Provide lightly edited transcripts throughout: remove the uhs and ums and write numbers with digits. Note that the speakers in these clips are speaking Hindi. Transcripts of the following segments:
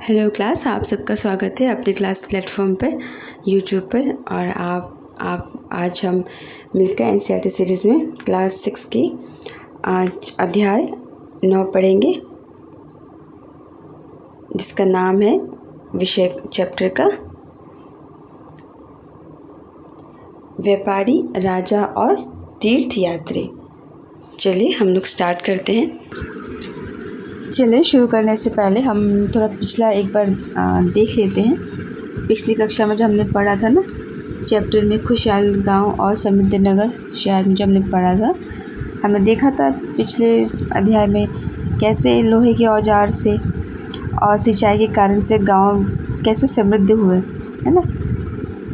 हेलो क्लास, आप सबका स्वागत है अपने क्लास प्लेटफॉर्म पर यूट्यूब पर। और आप आज हम मिलकर एनसीईआरटी सीरीज़ में क्लास 6 की आज अध्याय 9 पढ़ेंगे, जिसका नाम है विषय चैप्टर का व्यापारी, राजा और तीर्थयात्री। चलिए हम लोग स्टार्ट करते हैं। चलिए शुरू करने से पहले हम थोड़ा पिछला एक बार देख लेते हैं। पिछली कक्षा में जो हमने पढ़ा था ना, चैप्टर में खुशहाल गांव और समृद्ध नगर शहर में जो हमने पढ़ा था, हमने देखा था पिछले अध्याय में कैसे लोहे के औजार से और सिंचाई के कारण से गांव कैसे समृद्ध हुए, है ना।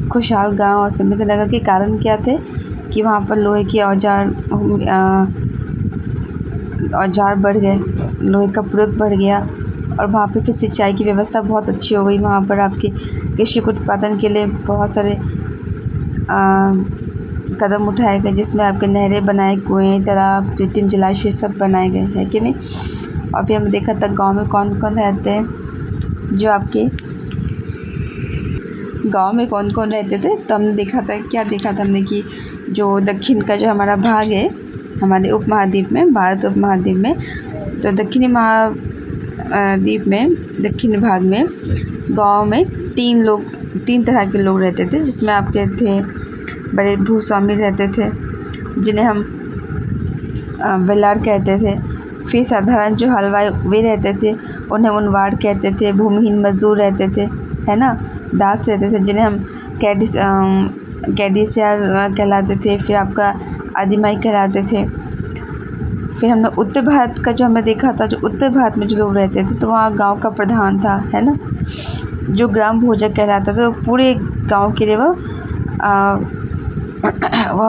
खुशहाल गांव और समृद्ध नगर के कारण क्या थे कि वहाँ पर लोहे के औजार बढ़ गए, लोहे का प्रयोग बढ़ गया और वहाँ पे फिर सिंचाई की व्यवस्था बहुत अच्छी हो गई। वहाँ पर आपके कृषि उत्पादन के लिए बहुत सारे कदम उठाए गए, जिसमें आपके नहरें बनाए, कुएँ, तालाब, कृत्रिम जलाशय सब बनाए गए, है कि नहीं। और फिर हमने देखा था गांव में कौन कौन रहते हैं, जो आपके गांव में कौन कौन रहते थे। तो हमने देखा था, क्या देखा था हमने कि जो दक्षिण का जो हमारा भाग है हमारे उपमहाद्वीप में, भारत उपमहाद्वीप में, तो दक्षिणी महाद्वीप में दक्षिणी भाग में गांव में तीन तरह के लोग रहते थे, जिसमें आपके थे बड़े भूस्वामी रहते थे, जिन्हें हम बेलार कहते थे। फिर साधारण जो हलवाई वे रहते थे, उन्हें उनवाड़ कहते थे। भूमिहीन मजदूर रहते थे, है ना, दास रहते थे, जिन्हें हम कैडिसिया कहलाते थे। फिर आपका आदिमाई कहलाते थे। फिर हमने उत्तर भारत का जो हमने देखा था, जो उत्तर भारत में जो लोग रहते थे, तो वहाँ गांव का प्रधान था, है ना, जो ग्राम भोजक कहलाता था। तो पूरे गांव के लिए वह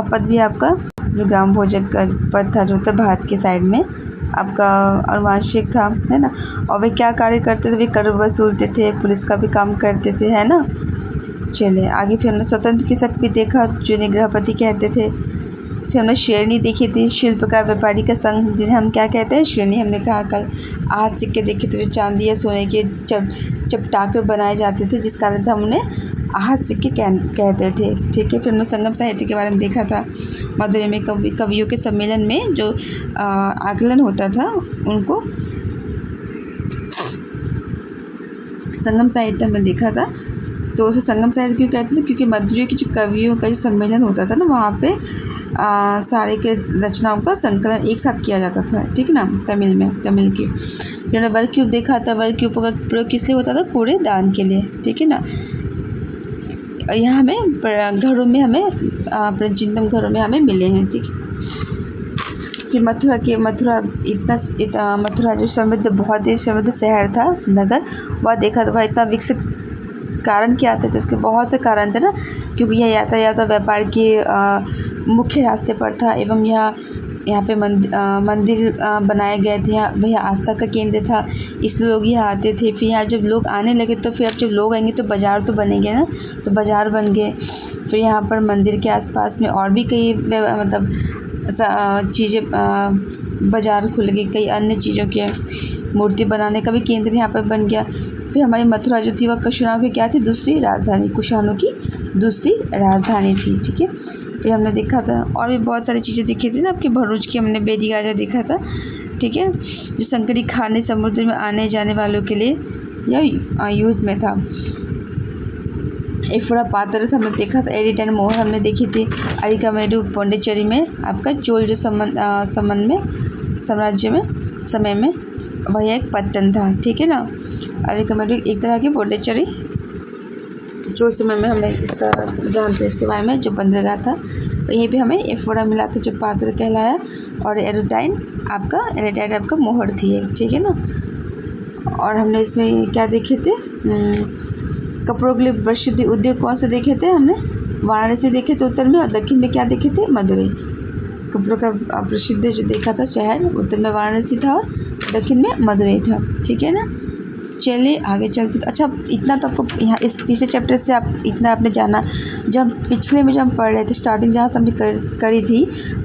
पद भी आपका जो ग्राम भोजक का पद था, जो उत्तर भारत के साइड में आपका अनुवांशिक था, है ना। और वे क्या कार्य करते थे, वे कर वसूलते थे, पुलिस का भी काम करते थे, है ना। चलिए आगे फिर हमने स्वतंत्र कृषक भी देखा, जिन्हें गृहपति कहते थे। फिर हमने शेरनी देखी थी, शिल्पकार व्यापारी का संघ, जिन्हें हम क्या कहते हैं, शेरनी। हमने कहा कल आज सिक्के देखे थे, जो चांदी या सोने के चपटाके बनाए जाते थे, जिस कारण से हम उन्हें आहत सिक्के कहते थे, ठीक है। फिर हमने संगम साहित्य के बारे में देखा था। मदुरै में कवियों के सम्मेलन में जो आकलन होता था, उनको संगम साहित्य में देखा था। तो उसे संगम साहित्य क्यों कहते थे, क्योंकि मदुरै के जो कवियों का जो सम्मेलन होता था ना, वहाँ पे सारे के रचनाओं का संकलन एक साथ किया जाता था, ठीक ना, तमिल की। जिन्होंने वर्ग क्यूब देखा था, वर्ग क्यूब का प्रयोग किस लिए होता था, कूड़े दान के लिए, ठीक है ना। और यहाँ हमें घरों में हमें प्राचीनतम घरों में हमें मिले हैं, ठीक है। कि मथुरा जो समृद्ध, बहुत ही समृद्ध शहर था, नगर, वह देखा था, वह इतना विकसित कारण क्या थे, तो उसके बहुत से कारण थे ना, क्योंकि यह यातायात और व्यापार के मुख्य रास्ते पर था, एवं यहाँ पे मंदिर बनाए गए थे। यह आस्था का केंद्र था, इसलिए लोग यहाँ आते थे। फिर यहाँ जब लोग आने लगे, तो फिर अब जब लोग आएंगे तो बाज़ार तो बनेंगे ना, तो बाज़ार बन गए। फिर यहाँ पर मंदिर के आसपास में और भी कई मतलब चीज़ें, बाज़ार खुल गई, कई अन्य चीज़ों के मूर्ति बनाने का भी केंद्र यहाँ पर बन गया। फिर हमारी मथुरा जो थी, वह कुषाणों की क्या थी, दूसरी राजधानी, कुषाणों की दूसरी राजधानी थी, ठीक है। फिर हमने देखा था और भी बहुत सारी चीज़ें देखी थी ना, आपके भरूच की हमने बेदी गाजा देखा था, ठीक है, जो संकरी खाने समुद्र में आने जाने वालों के लिए यह यूज में था। एक बड़ा पात्र हमने देखा था, एडिट मोहर हमने देखी थी। अरिकामेडु पौंडीचेरी में आपका चोल जो साम्राज्य में समय में वह एक पत्तन था, ठीक है ना। अरिकामेडु एक तरह की पौंडीचेरी जो समय में हमें इसका जानते इसके बारे में, जो बंदरगाह था, तो यहीं पे हमें एफोरा मिला था, जो पात्र कहलाया। और एडिटाइड आपका मोहर थी, ठीक है ना। और हमने इसमें क्या देखे थे, कपड़ों के लिए प्रसिद्ध उद्योग कौन से देखे थे हमने, वाराणसी देखे थे उत्तर में, और दक्षिण में क्या देखे थे, मदुरै। कपड़ों का प्रसिद्ध जो देखा था शहर, उत्तर में वाराणसी था और दक्षिण में मदुरै था, ठीक है ना। चलिए आगे चलते। अच्छा, इतना तो आपको यहाँ इस तीसरे चैप्टर से आप इतना आपने जाना। जब पिछले में जब हम पढ़ रहे थे स्टार्टिंग जहाँ से हमने करी थी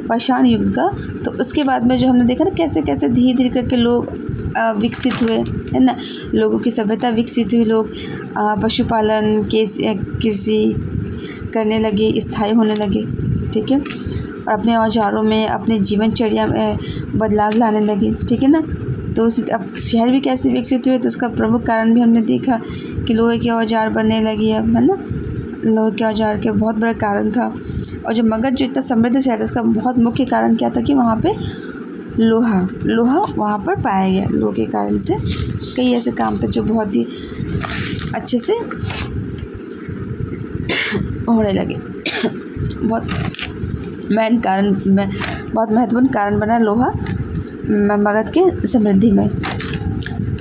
पाषाण युग का, तो उसके बाद में जो हमने देखा ना कैसे कैसे धीरे धीरे करके लोग विकसित हुए, है ना। लोगों की सभ्यता विकसित हुई, लोग पशुपालन कृषि करने लगे, स्थायी होने लगे, ठीक है। और अपने औजारों में अपने जीवनचर्या में बदलाव लाने लगे, ठीक है ना। तो अब शहर भी कैसे विकसित हुए, तो उसका प्रमुख कारण भी हमने देखा कि लोहे के औजार बनने लगी अब, है ना। लोहे के औजार के बहुत बड़ा कारण था। और जो मगध जो इतना समृद्ध शहर है उसका बहुत मुख्य कारण क्या था कि वहाँ पे लोहा वहाँ पर पाया गया। लोहे के कारण से कई ऐसे काम थे जो बहुत ही अच्छे से होने लगे। बहुत महत्वपूर्ण कारण बना लोहा मगध के समृद्धि में।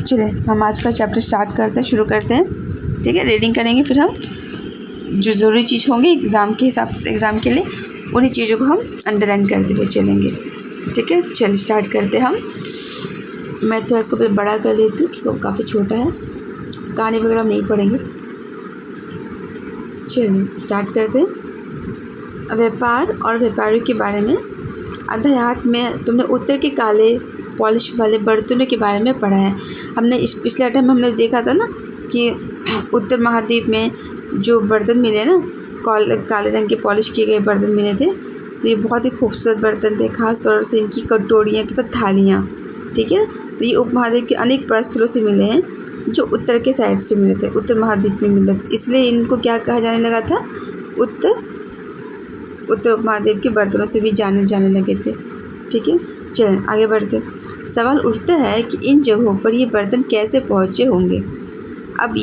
चलिए हम आज का चैप्टर शुरू करते हैं, ठीक है। रीडिंग करेंगे, फिर हम जो ज़रूरी चीज़ होंगी एग्ज़ाम के लिए उन्हीं चीज़ों को हम अंडरलाइन करते हुए चलेंगे, ठीक है। चलिए स्टार्ट करते हैं हम। मैं तो इसको बड़ा कर लेती हूँ क्योंकि काफ़ी छोटा है, कहानी वगैरह हम नहीं पढ़ेंगे। चलिए स्टार्ट करते हैं। व्यापार और व्यापारियों के बारे में अध्याय 8 में तुमने उत्तर के काले पॉलिश वाले बर्तनों के बारे में पढ़ा है। हमने इस पिछले अध्याय में हमने देखा था ना कि उत्तर महाद्वीप में जो बर्तन मिले ना, काले रंग के पॉलिश किए गए बर्तन मिले थे, तो ये बहुत ही खूबसूरत बर्तन थे। खास तौर से इनकी कटोरियाँ तथा थालियाँ, ठीक है। तो ये उपमहाद्वीप के अनेक स्थलों से मिले हैं जो उत्तर के साइड से मिले थे, उत्तर महाद्वीप में मिले, इसलिए इनको क्या कहा जाने लगा था, उत्तर उपमहाद्वीप के बर्तनों से भी जाने लगे थे, ठीक है। चलिए आगे बढ़ते। सवाल उठता है कि इन जगहों पर ये बर्तन कैसे पहुँचे होंगे। अब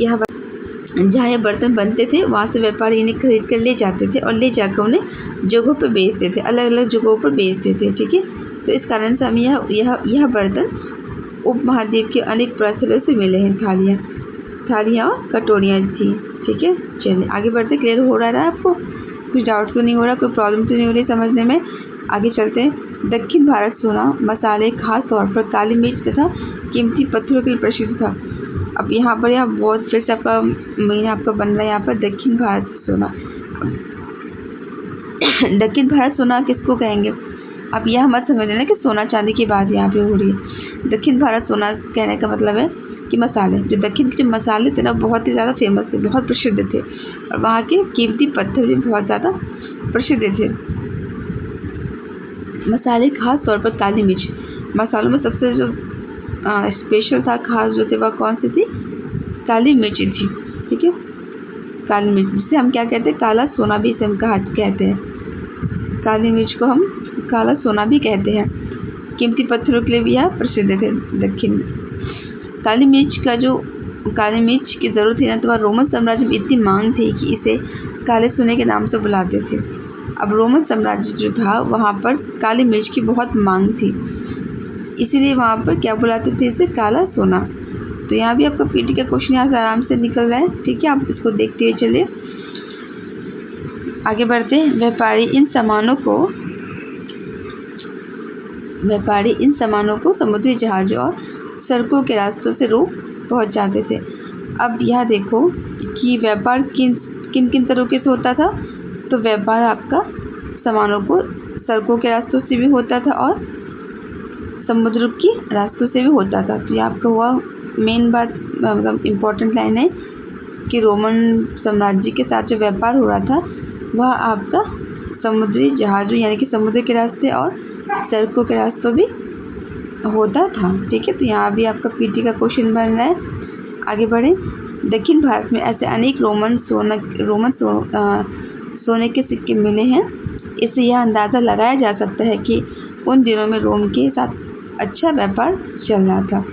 जहाँ ये बर्तन बनते थे वहाँ से व्यापारी इन्हें खरीद कर ले जाते थे और ले जाकर उन्हें जगहों पर बेचते थे, अलग अलग जगहों पर बेचते थे, ठीक है। तो इस कारण से हमें यह बर्तन उपमहाद्वीप के अनेक स्थलों से मिले हैं। थालियाँ और कटोरियाँ थी, ठीक है। चलिए आगे बढ़ते। क्लियर हो रहा है आपको? कुछ डाउट तो नहीं हो रहा, कोई प्रॉब्लम तो नहीं हो रही समझने में? आगे चलते हैं। दक्षिण भारत सोना, मसाले, खास तौर पर काली मिर्च तथा कीमती पत्थरों के लिए प्रसिद्ध था। अब यहाँ बहुत फिर से आपका महीना आपका बन रहा है यहाँ पर दक्षिण भारत सोना। दक्षिण भारत सोना किसको कहेंगे? अब यह मत समझ लेना कि सोना चांदी की बात यहाँ पे हो रही है। दक्षिण भारत सोना कहने का मतलब है कि मसाले, जो दक्षिण के जो मसाले थे ना बहुत ही ज़्यादा फेमस थे, बहुत प्रसिद्ध थे, और वहाँ के कीमती पत्थर भी बहुत ज़्यादा प्रसिद्ध थे। मसाले खास तौर पर काली मिर्च, मसालों में सबसे जो स्पेशल था, खास जो थे वह कौन सी थी? काली मिर्च थी, ठीक है। काली मिर्च जिसे हम क्या कहते हैं? काला सोना भी इसे हम कहते हैं। काली मिर्च को हम काला सोना भी कहते हैं। कीमती पत्थरों के लिए भी यह प्रसिद्ध थे दक्षिण में। काली मिर्च की ज़रूरत थी ना, तो वह रोमन साम्राज्य में इतनी मांग थी कि इसे काले सोने के नाम से बुलाते थे। अब रोमन साम्राज्य जो था वहाँ पर काली मिर्च की बहुत मांग थी, इसीलिए वहाँ पर क्या बुलाते थे? इसे काला सोना। तो यहाँ भी आपका पीटी का क्वेश्चन यहाँ से आराम से निकल रहा है, ठीक है। आप इसको देखते हुए चलिए आगे बढ़ते हैं। व्यापारी इन सामानों को समुद्री जहाज़ों और सड़कों के रास्तों से रोम पहुँच जाते थे। अब यह देखो कि व्यापार किन तरीके से होता था। तो व्यापार आपका सामानों को सड़कों के रास्तों से भी होता था और समुद्र की रास्तों से भी होता था। तो ये आपका हुआ मेन बात, मतलब इम्पोर्टेंट लाइन है कि रोमन साम्राज्य के साथ जो व्यापार हो रहा था वह आपका समुद्री जहाज़ों यानी कि समुद्र के रास्ते और सड़कों के रास्तों भी होता था, ठीक है। तो यहाँ भी आपका पीटी का क्वेश्चन बन रहा है। आगे बढ़ें। दक्षिण भारत में ऐसे अनेक सोने के सिक्के मिले हैं। इससे यह अंदाज़ा लगाया जा सकता है कि उन दिनों में रोम के साथ अच्छा व्यापार चल रहा था।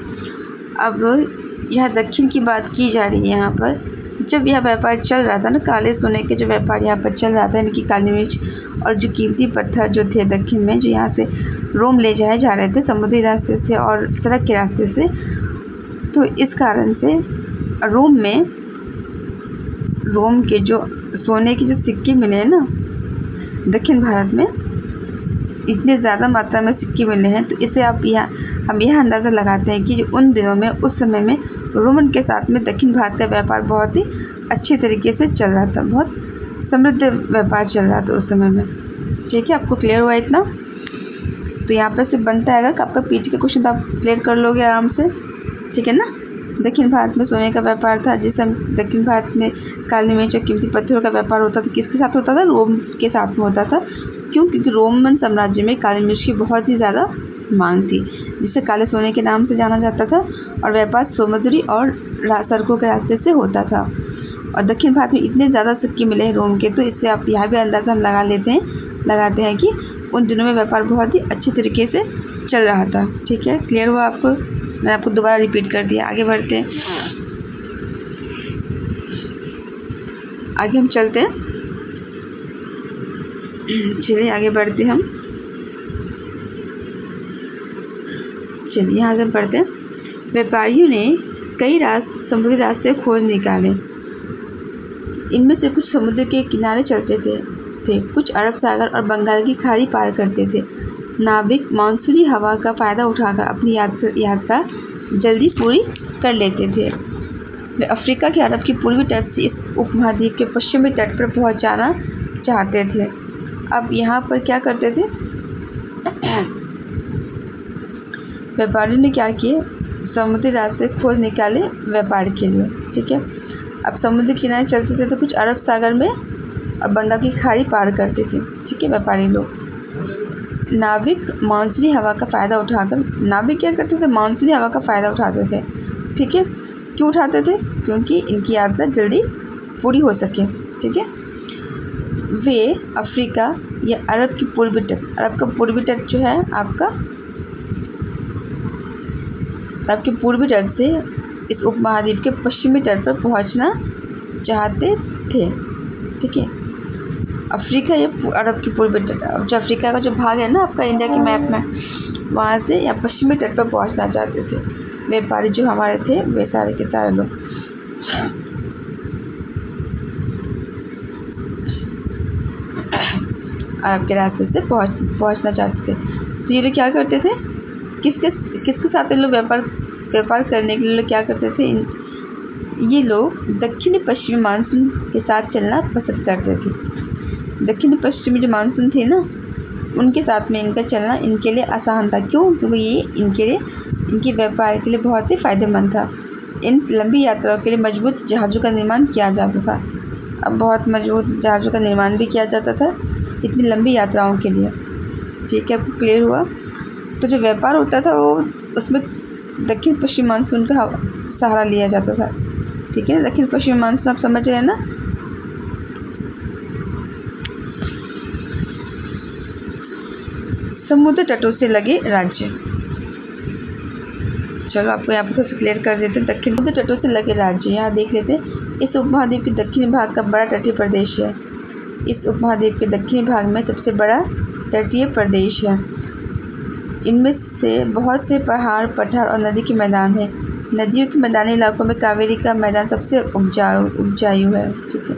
अब यह दक्षिण की बात की जा रही है यहाँ पर। जब यह व्यापार चल रहा था ना, काले सोने के जो व्यापार यहाँ पर चल रहा था, यानी कि काली मिर्च और जो कीमती पत्थर जो थे दक्षिण में, जो यहाँ से रोम ले जाए जा रहे थे समुद्री रास्ते से और सड़क के रास्ते से, तो इस कारण से रोम के जो सोने के जो सिक्के मिले हैं ना दक्षिण भारत में, इतने ज़्यादा मात्रा में सिक्के मिले हैं, तो इसे हम यह अंदाज़ा लगाते हैं कि उन दिनों में उस समय में रोमन के साथ में दक्षिण भारत का व्यापार बहुत ही अच्छे तरीके से चल रहा था, बहुत समृद्ध व्यापार चल रहा था उस समय में। ठीक है, आपको क्लियर हुआ इतना? तो यहाँ पर से बनता है कि आपका पीटी का क्वेश्चन आप क्लियर कर लोगे आराम से, ठीक है ना। दक्षिण भारत में सोने का व्यापार था, जिस समय दक्षिण भारत में काली मिर्च और कीमती पत्थरों का व्यापार होता था, किसके साथ होता था? रोम के साथ में होता था। क्यों? क्योंकि रोमन साम्राज्य में काली मिर्च की बहुत ही ज़्यादा मांग थी, जिसे काले सोने के नाम से जाना जाता था, और व्यापार समुद्री और सड़कों के रास्ते से होता था। और दक्षिण भारत में इतने ज़्यादा सिक्के मिले हैं रोम के, तो इससे आप यहाँ भी अंदाज़ा हम लगाते हैं कि उन दिनों में व्यापार बहुत ही अच्छे तरीके से चल रहा था। ठीक है, क्लियर हुआ आपको? मैं आपको दोबारा रिपीट कर दिया। आगे बढ़ते हैं, आगे हम चलते हैं। चलिए आगे बढ़ते हैं हम। चलिए आगे बढ़ते हैं। व्यापारियों ने कई समुद्री रास्ते खोज निकाले। इनमें से कुछ समुद्र के किनारे चलते थे, कुछ अरब सागर और बंगाल की खाड़ी पार करते थे। नाविक मानसूनी हवा का फ़ायदा उठाकर अपनी यात्रा जल्दी पूरी कर लेते थे। वे अफ्रीका के अरब की पूर्वी तट से इस उपमहाद्वीप के पश्चिमी तट पर पहुंचना चाहते थे। अब यहाँ पर क्या करते थे? व्यापारी ने क्या किए? समुद्री रास्ते खोज निकाले व्यापार के लिए। ठीक है, अब समुद्र किनारे चलते थे तो कुछ अरब सागर में और बंगाल की खाड़ी पार करते थे। ठीक है, व्यापारी लोग। नाविक मानसूनी हवा का फ़ायदा उठाकर, नाविक क्या करते थे? मानसूनी हवा का फ़ायदा उठाते थे। ठीक है, क्यों उठाते थे? क्योंकि इनकी यात्रा जल्दी पूरी हो सके। ठीक है, वे अफ्रीका या अरब की पूर्वी तट, अरब का पूर्वी तट जो है आपका, अरब के पूर्वी तट से इस उपमहाद्वीप के पश्चिमी तट पर पहुंचना चाहते थे। ठीक है, अफ्रीका या अरब की पूर्वी तट, अब जो अफ्रीका का जो भाग है ना आपका इंडिया के मैप में, वहाँ से या पश्चिमी तट पर पहुंचना चाहते थे व्यापारी जो हमारे थे, वे सारे के सारे लोग। अरब के रास्ते से पहुंचना चाहते थे। तो ये लोग क्या करते थे? किसके साथ ये लोग व्यापार करने के लिए क्या करते थे? ये लोग दक्षिणी पश्चिमी मानसून के साथ चलना पसंद करते थे। दक्षिणी पश्चिमी जो मानसून थे ना, उनके साथ में इनका चलना इनके लिए आसान था। क्यों? क्योंकि ये इनके व्यापार के लिए बहुत ही फायदेमंद था। इन लंबी यात्राओं के लिए मजबूत जहाज़ों का निर्माण किया जाता था। अब बहुत मजबूत जहाज़ों का निर्माण भी किया जाता था इतनी लंबी यात्राओं के लिए। ठीक है, आपको क्लियर हुआ? तो जो व्यापार होता था वो उसमें दक्षिण पश्चिम मानसून का सहारा लिया जाता था। ठीक है, दक्षिण पश्चिम मानसून आप समझ रहे हैं ना? समुद्र तटों से लगे राज्य, चलो आपको यहाँ पर थोड़ा क्लियर कर देते हैं। दक्षिण समुद्र तटों से लगे राज्य यहाँ देख लेते हैं। इस उपमहाद्वीप के दक्षिणी भाग का बड़ा तटीय प्रदेश है। इस उपमहाद्वीप के दक्षिणी भाग में सबसे बड़ा तटीय प्रदेश है। इनमें से बहुत से पहाड़, पठार और नदी के मैदान हैं। नदियों के मैदानी इलाकों में कावेरी का मैदान सबसे उपजाऊ है। ठीक है,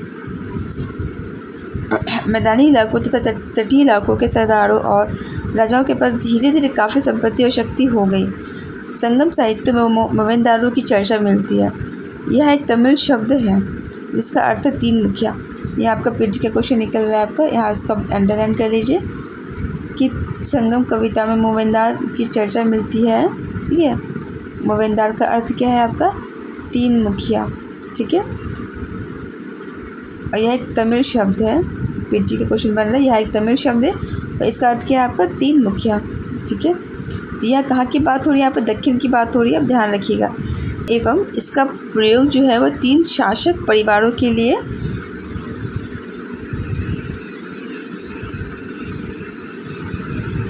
मैदानी इलाकों तथा तटीय इलाकों के सरदारों और राजाओं के पास धीरे धीरे काफ़ी संपत्ति और शक्ति हो गई। संगम साहित्य में मोवेंदारों की चर्चा मिलती है। यह एक तमिल शब्द है जिसका अर्थ है तीन मुखिया। यह आपका पीटी का क्वेश्चन निकल रहा है आपका, यहाँ इसका अंडरलाइन कर लीजिए कि संगम कविता में मोवेंदार की चर्चा मिलती है। ठीक है, मोवेंदार का अर्थ क्या है आपका? तीन मुखिया। ठीक है, और यह एक तमिल शब्द है। पीटी का क्वेश्चन बन रहा है, यह एक तमिल शब्द है और इसका अर्थ क्या है आपका? तीन मुखिया। ठीक है, यह कहाँ की बात हो रही है? यहाँ पर दक्षिण की बात हो रही है, अब ध्यान रखिएगा। एवं इसका प्रयोग जो है वह तीन शासक परिवारों के लिए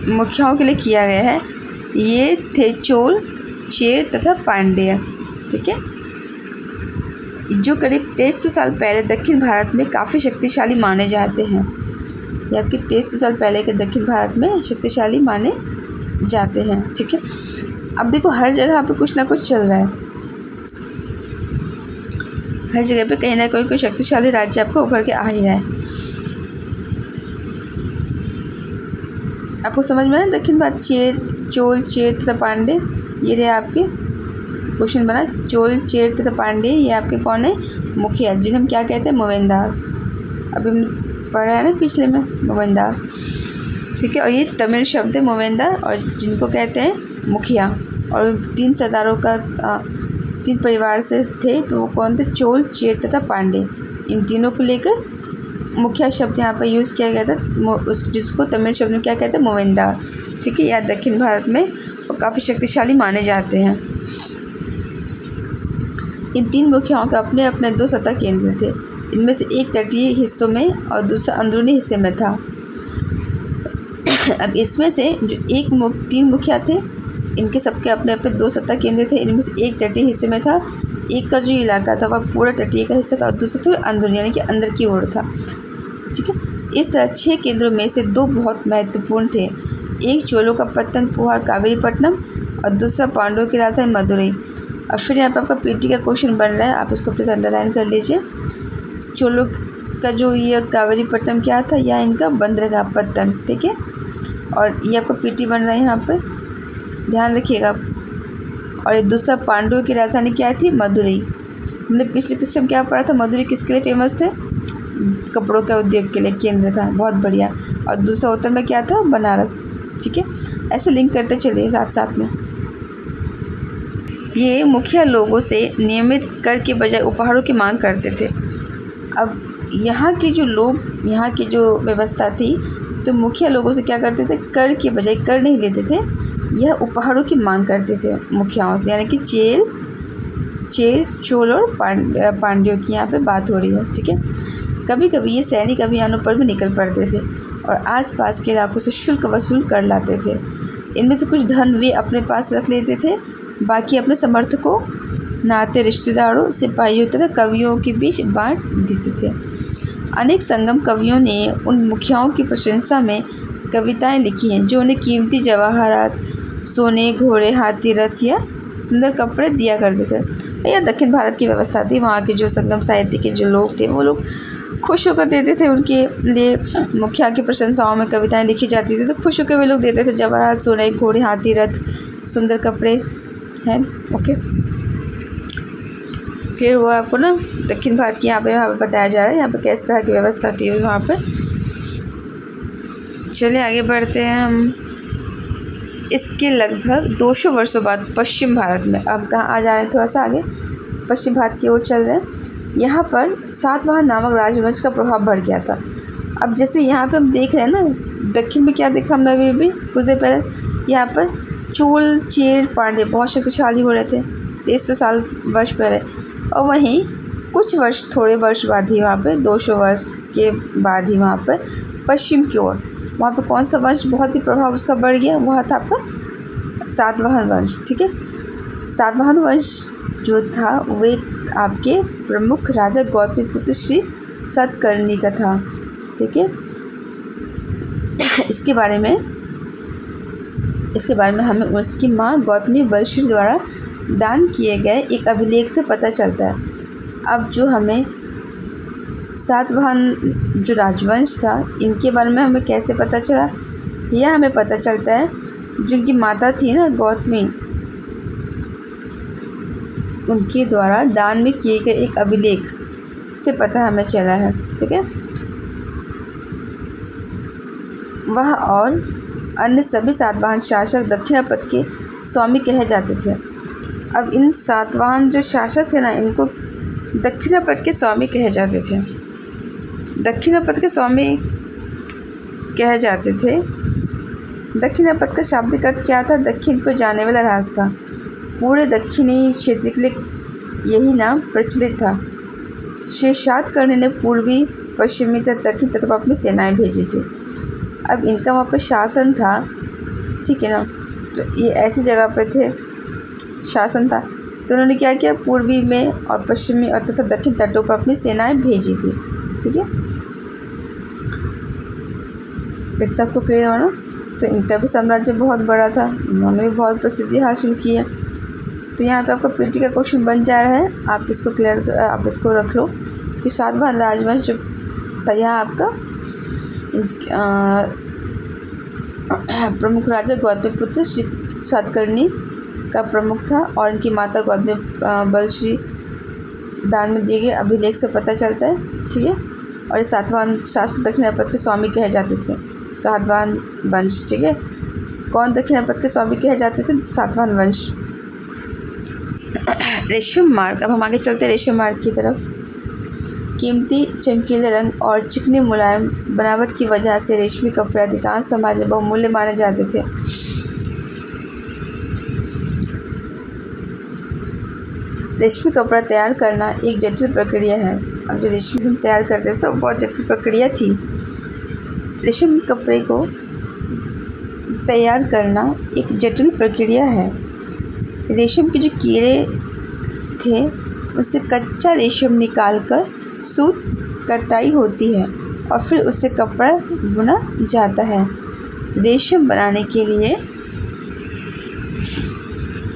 मुखियाओं के लिए किया गया है। ये थे चोल, चेर तथा पांड्य। ठीक है, जो करीब 2300 साल पहले दक्षिण भारत में काफ़ी शक्तिशाली माने जाते हैं। जबकि 2300 साल पहले के दक्षिण भारत में शक्तिशाली माने जाते हैं। ठीक है, अब देखो हर जगह पे कुछ ना कुछ चल रहा है। हर जगह पे कहीं ना कोई शक्तिशाली राज्य आपको उभर के आ ही रहा है। आपको समझ में आया? दक्षिण भारत चोल, चेर तथा पांडे, ये रहे आपके क्वेश्चन बना चोल चेर तथा पांडे, ये आपके कौन है? मुखिया, जिन्हें हम क्या कहते हैं? मोवेंदार। अभी हमने पढ़ा है ना पिछले में मोवेंदार, ठीक है। और ये तमिल शब्द है मोवेंदार, और जिनको कहते हैं मुखिया। और 3 सरदारों का 3 परिवार से थे, तो वो कौन थे? चोल चेर तथा पांडे। इन तीनों को लेकर मुखिया शब्द यहाँ पर यूज़ किया गया था, जिसको तमिल शब्द में क्या कहते हैं? मोवेंदार, ठीक है। या दक्षिण भारत में वो काफ़ी शक्तिशाली माने जाते हैं। इन 3 मुखियाओं के अपने अपने 2 सत्ता केंद्र थे। इनमें से एक तटीय हिस्सों में और दूसरा अंदरूनी हिस्से में था। अब इसमें से जो 3 मुखिया थे, इनके सबके अपने अपने 2 सत्ता केंद्र थे। इनमें से एक तटीय हिस्से में था, एक का जो इलाका था वह पूरा तटीय का हिस्सा था, और दूसरा तो अंदर यानी कि अंदर की ओर था, ठीक है। इस तरह 6 केंद्रों में से 2 बहुत महत्वपूर्ण थे। एक चोलों का पत्तन पुहार कावेरीपट्टनम, और दूसरा पांडवों की राजधानी मदुरई। और फिर यहाँ पर आपका पीटी का क्वेश्चन बन रहा है, आप इसको प्लीज अंडरलाइन कर लीजिए। चोलों का जो ये कावेरीपट्टनम क्या था? यह इनका बंदरगाह पत्तन, ठीक है। और ये आपका पीटी बन रहा है यहाँ पर, ध्यान रखिएगा। और ये दूसरा पांडवों की राजधानी क्या थी? मदुरई। हमने पिछले पिक्चर में क्या पढ़ा था? मदुरई किसके लिए फेमस थे? कपड़ों के उद्योग के लिए केंद्र था, बहुत बढ़िया। और दूसरा उत्तर में क्या था? बनारस, ठीक है। ऐसे लिंक करते चलिए साथ साथ में। ये मुखिया लोगों से नियमित कर के बजाय उपहारों की मांग करते थे। अब यहाँ के जो लोग, यहाँ की जो व्यवस्था थी, तो मुखिया लोगों से क्या करते थे? कर के बजाय कर नहीं लेते थे, यह उपहारों की मांग करते थे मुखियाओं से, यानी कि चेर चोल और पांड्यों की यहाँ पे बात हो रही है, ठीक है। कभी कभी ये सैनिक अभियानों पर भी निकल पड़ते थे और आसपास के इलाकों से शुल्क वसूल कर लाते थे। इनमें से कुछ धन वे अपने पास रख लेते थे, बाकी अपने समर्थकों, नाते रिश्तेदारों, सिपाहियों तथा कवियों के बीच बांट देते थे। अनेक संगम कवियों ने उन मुखियाओं की प्रशंसा में कविताएं लिखी हैं, जो उन्हें कीमती जवाहरात, सोने, घोड़े, हाथी, रथ या सुंदर कपड़े दिया करते थे। यह दक्षिण भारत की व्यवस्था थी। वहाँ के जो संगम साहित्य के जो लोग थे, वो लोग खुश होकर देते थे। उनके लिए मुखिया की प्रशंसाओं में कविताएं लिखी जाती थी, तो खुश होकर वे लोग देते थे जवाहरात, सोने, घोड़े, हाथी, रथ, सुंदर कपड़े हैं, ओके। फिर वो आपको ना दक्षिण भारत की यहाँ पे बताया जा रहा है, यहाँ पे किस तरह की व्यवस्था थी वहाँ पे। चलिए आगे बढ़ते हैं हम। इसके लगभग 200 वर्षों बाद पश्चिम भारत में, अब कहाँ आ जा रहे हैं? थोड़ा सा आगे पश्चिम भारत की ओर चल रहे हैं। यहाँ पर सातवाहन नामक राजवंश का प्रभाव बढ़ गया था। अब जैसे यहाँ पे हम देख रहे हैं ना, दक्षिण में क्या देखा हमने अभी कुछ देर पहले, यहाँ पर चोल चेर पांडे बहुत शक्तिशाली हो रहे थे 300 वर्ष पहले, और वहीं कुछ वर्ष, थोड़े वर्ष बाद ही, वहाँ पे 200 वर्ष के बाद ही वहाँ पर पश्चिम की ओर, वहाँ पे कौन सा वंश बहुत ही प्रभाव उसका बढ़ गया? वह था आपका सातवाहन वंश, ठीक है। सातवाहन वंश जो था वे आपके प्रमुख राजा गौतमीपुत्र श्री सतकर्णी का था, ठीक है। इसके बारे में हमें उसकी माँ गौतमी वर्षी द्वारा दान किए गए एक अभिलेख से पता चलता है। अब जो हमें सातवाहन जो राजवंश था, इनके बारे में हमें कैसे पता चला? यह हमें पता चलता है जिनकी माता थी ना गौतमी, उनके द्वारा दान में किए गए एक अभिलेख से पता हमें चला है, ठीक है। वह और अन्य सभी सातवाहन शासक दक्षिणापथ के स्वामी कहे जाते थे। अब इन सातवाहन जो शासक थे ना, इनको दक्षिणापथ के स्वामी कहे जाते थे। दक्षिणापथ के स्वामी कहे जाते थे। दक्षिणापथ का शाब्दिक अर्थ क्या था? दक्षिण को जाने वाला रास्ता। पूरे दक्षिणी क्षेत्र के लिए यही नाम प्रचलित था। श्री सातकर्णी ने पूर्वी, पश्चिमी तथा दक्षिण तरफ अपनी सेनाएं भेजी थी। अब इनका वहाँ पर शासन था, ठीक है ना, तो ये ऐसी जगह पर थे, शासन था, तो उन्होंने क्या किया? पूर्वी में और पश्चिमी और तथा दक्षिण तटों पर अपनी सेनाएं भेजी थी, ठीक है। इतना आपको क्लियर हो ना? तो इनका भी साम्राज्य बहुत बड़ा था, उन्होंने भी बहुत प्रसिद्धि हासिल की है। तो यहाँ पे आपका पीटी का क्वेश्चन बन जा रहा है, आप इसको रख लो कि सातवाहन राजवंश जो था यहाँ आपका प्रमुख राजा गौतमीपुत्र श्री सातकर्णी का प्रमुख था और इनकी माता गौतमी बलश्री दान में दिए गए अभिलेख से पता चलता है। ठीक है, और ये सातवाहन शासक दक्षिणापथ के स्वामी कहे जाते थे, सातवाहन वंश। ठीक है, कौन दक्षिणापथ के स्वामी कहे जाते थे? सातवाहन वंश। रेशम मार्ग, अब हम आगे चलते हैं रेशम मार्ग की तरफ। कीमती चमकीले रंग और चिकनी मुलायम बनावट की वजह से रेशमी कपड़े अधिकांश समाज में बहुमूल्य माने जाते थे। रेशमी कपड़ा तैयार करना एक जटिल प्रक्रिया है। अब जो रेशमी तैयार करते थे तो बहुत जटिल प्रक्रिया थी। रेशम कपड़े को तैयार करना एक जटिल प्रक्रिया है। रेशम के जो कीड़े थे उससे कच्चा रेशम निकालकर सूत कटाई होती है और फिर उससे कपड़ा बुना जाता है। रेशम बनाने के लिए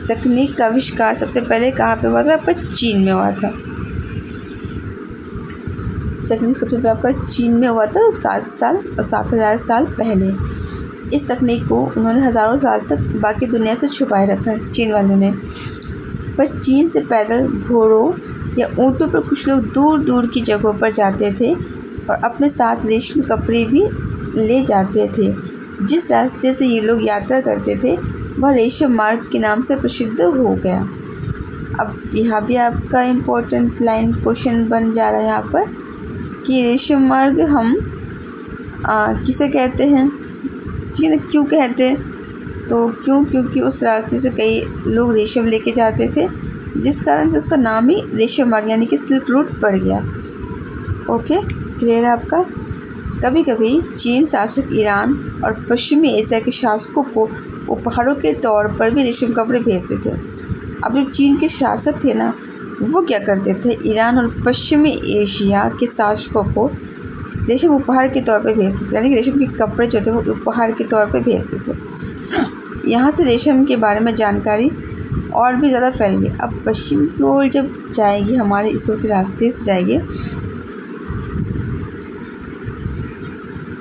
तकनीक का आविष्कार सबसे पहले कहाँ पे हुआ था? आपका चीन में हुआ था। तकनीक सबसे पहले आपका चीन में हुआ था 7,000 साल पहले। इस तकनीक को उन्होंने हजारों साल तक बाकी दुनिया से छुपाए रखा, चीन वालों ने। पर चीन से पैदल घोड़ों या ऊँटों पर कुछ लोग दूर दूर की जगहों पर जाते थे और अपने साथ रेशमी कपड़े भी ले जाते थे। जिस रास्ते से ये लोग यात्रा करते थे वह रेशम मार्ग के नाम से प्रसिद्ध हो गया। अब यहाँ भी आपका इम्पोर्टेंट लाइन क्वेश्चन बन जा रहा है यहाँ पर कि रेशम मार्ग हम किसे कहते हैं? ठीक है, क्यों कहते हैं? तो क्योंकि उस रास्ते से कई लोग रेशम लेके जाते थे, जिस कारण से उसका नाम ही रेशम मार्ग यानी कि सिल्क रूट पड़ गया। ओके, क्लियर है आपका? कभी कभी चीन शासक ईरान और पश्चिमी एशिया के शासकों को उपहारों के तौर पर भी रेशम कपड़े भेजते थे। अब जो चीन के शासक थे ना, वो क्या करते थे? ईरान और पश्चिमी एशिया के शासकों को रेशम उपहार के तौर पर भेजते थे, यानी कि रेशम के कपड़े जो थे वो उपहार के तौर पर भेजते थे। यहाँ से रेशम के बारे में जानकारी और भी ज़्यादा फैल गई। अब पश्चिम की ओर जब जाएगी, हमारे इस ओर के रास्ते से जाएगी,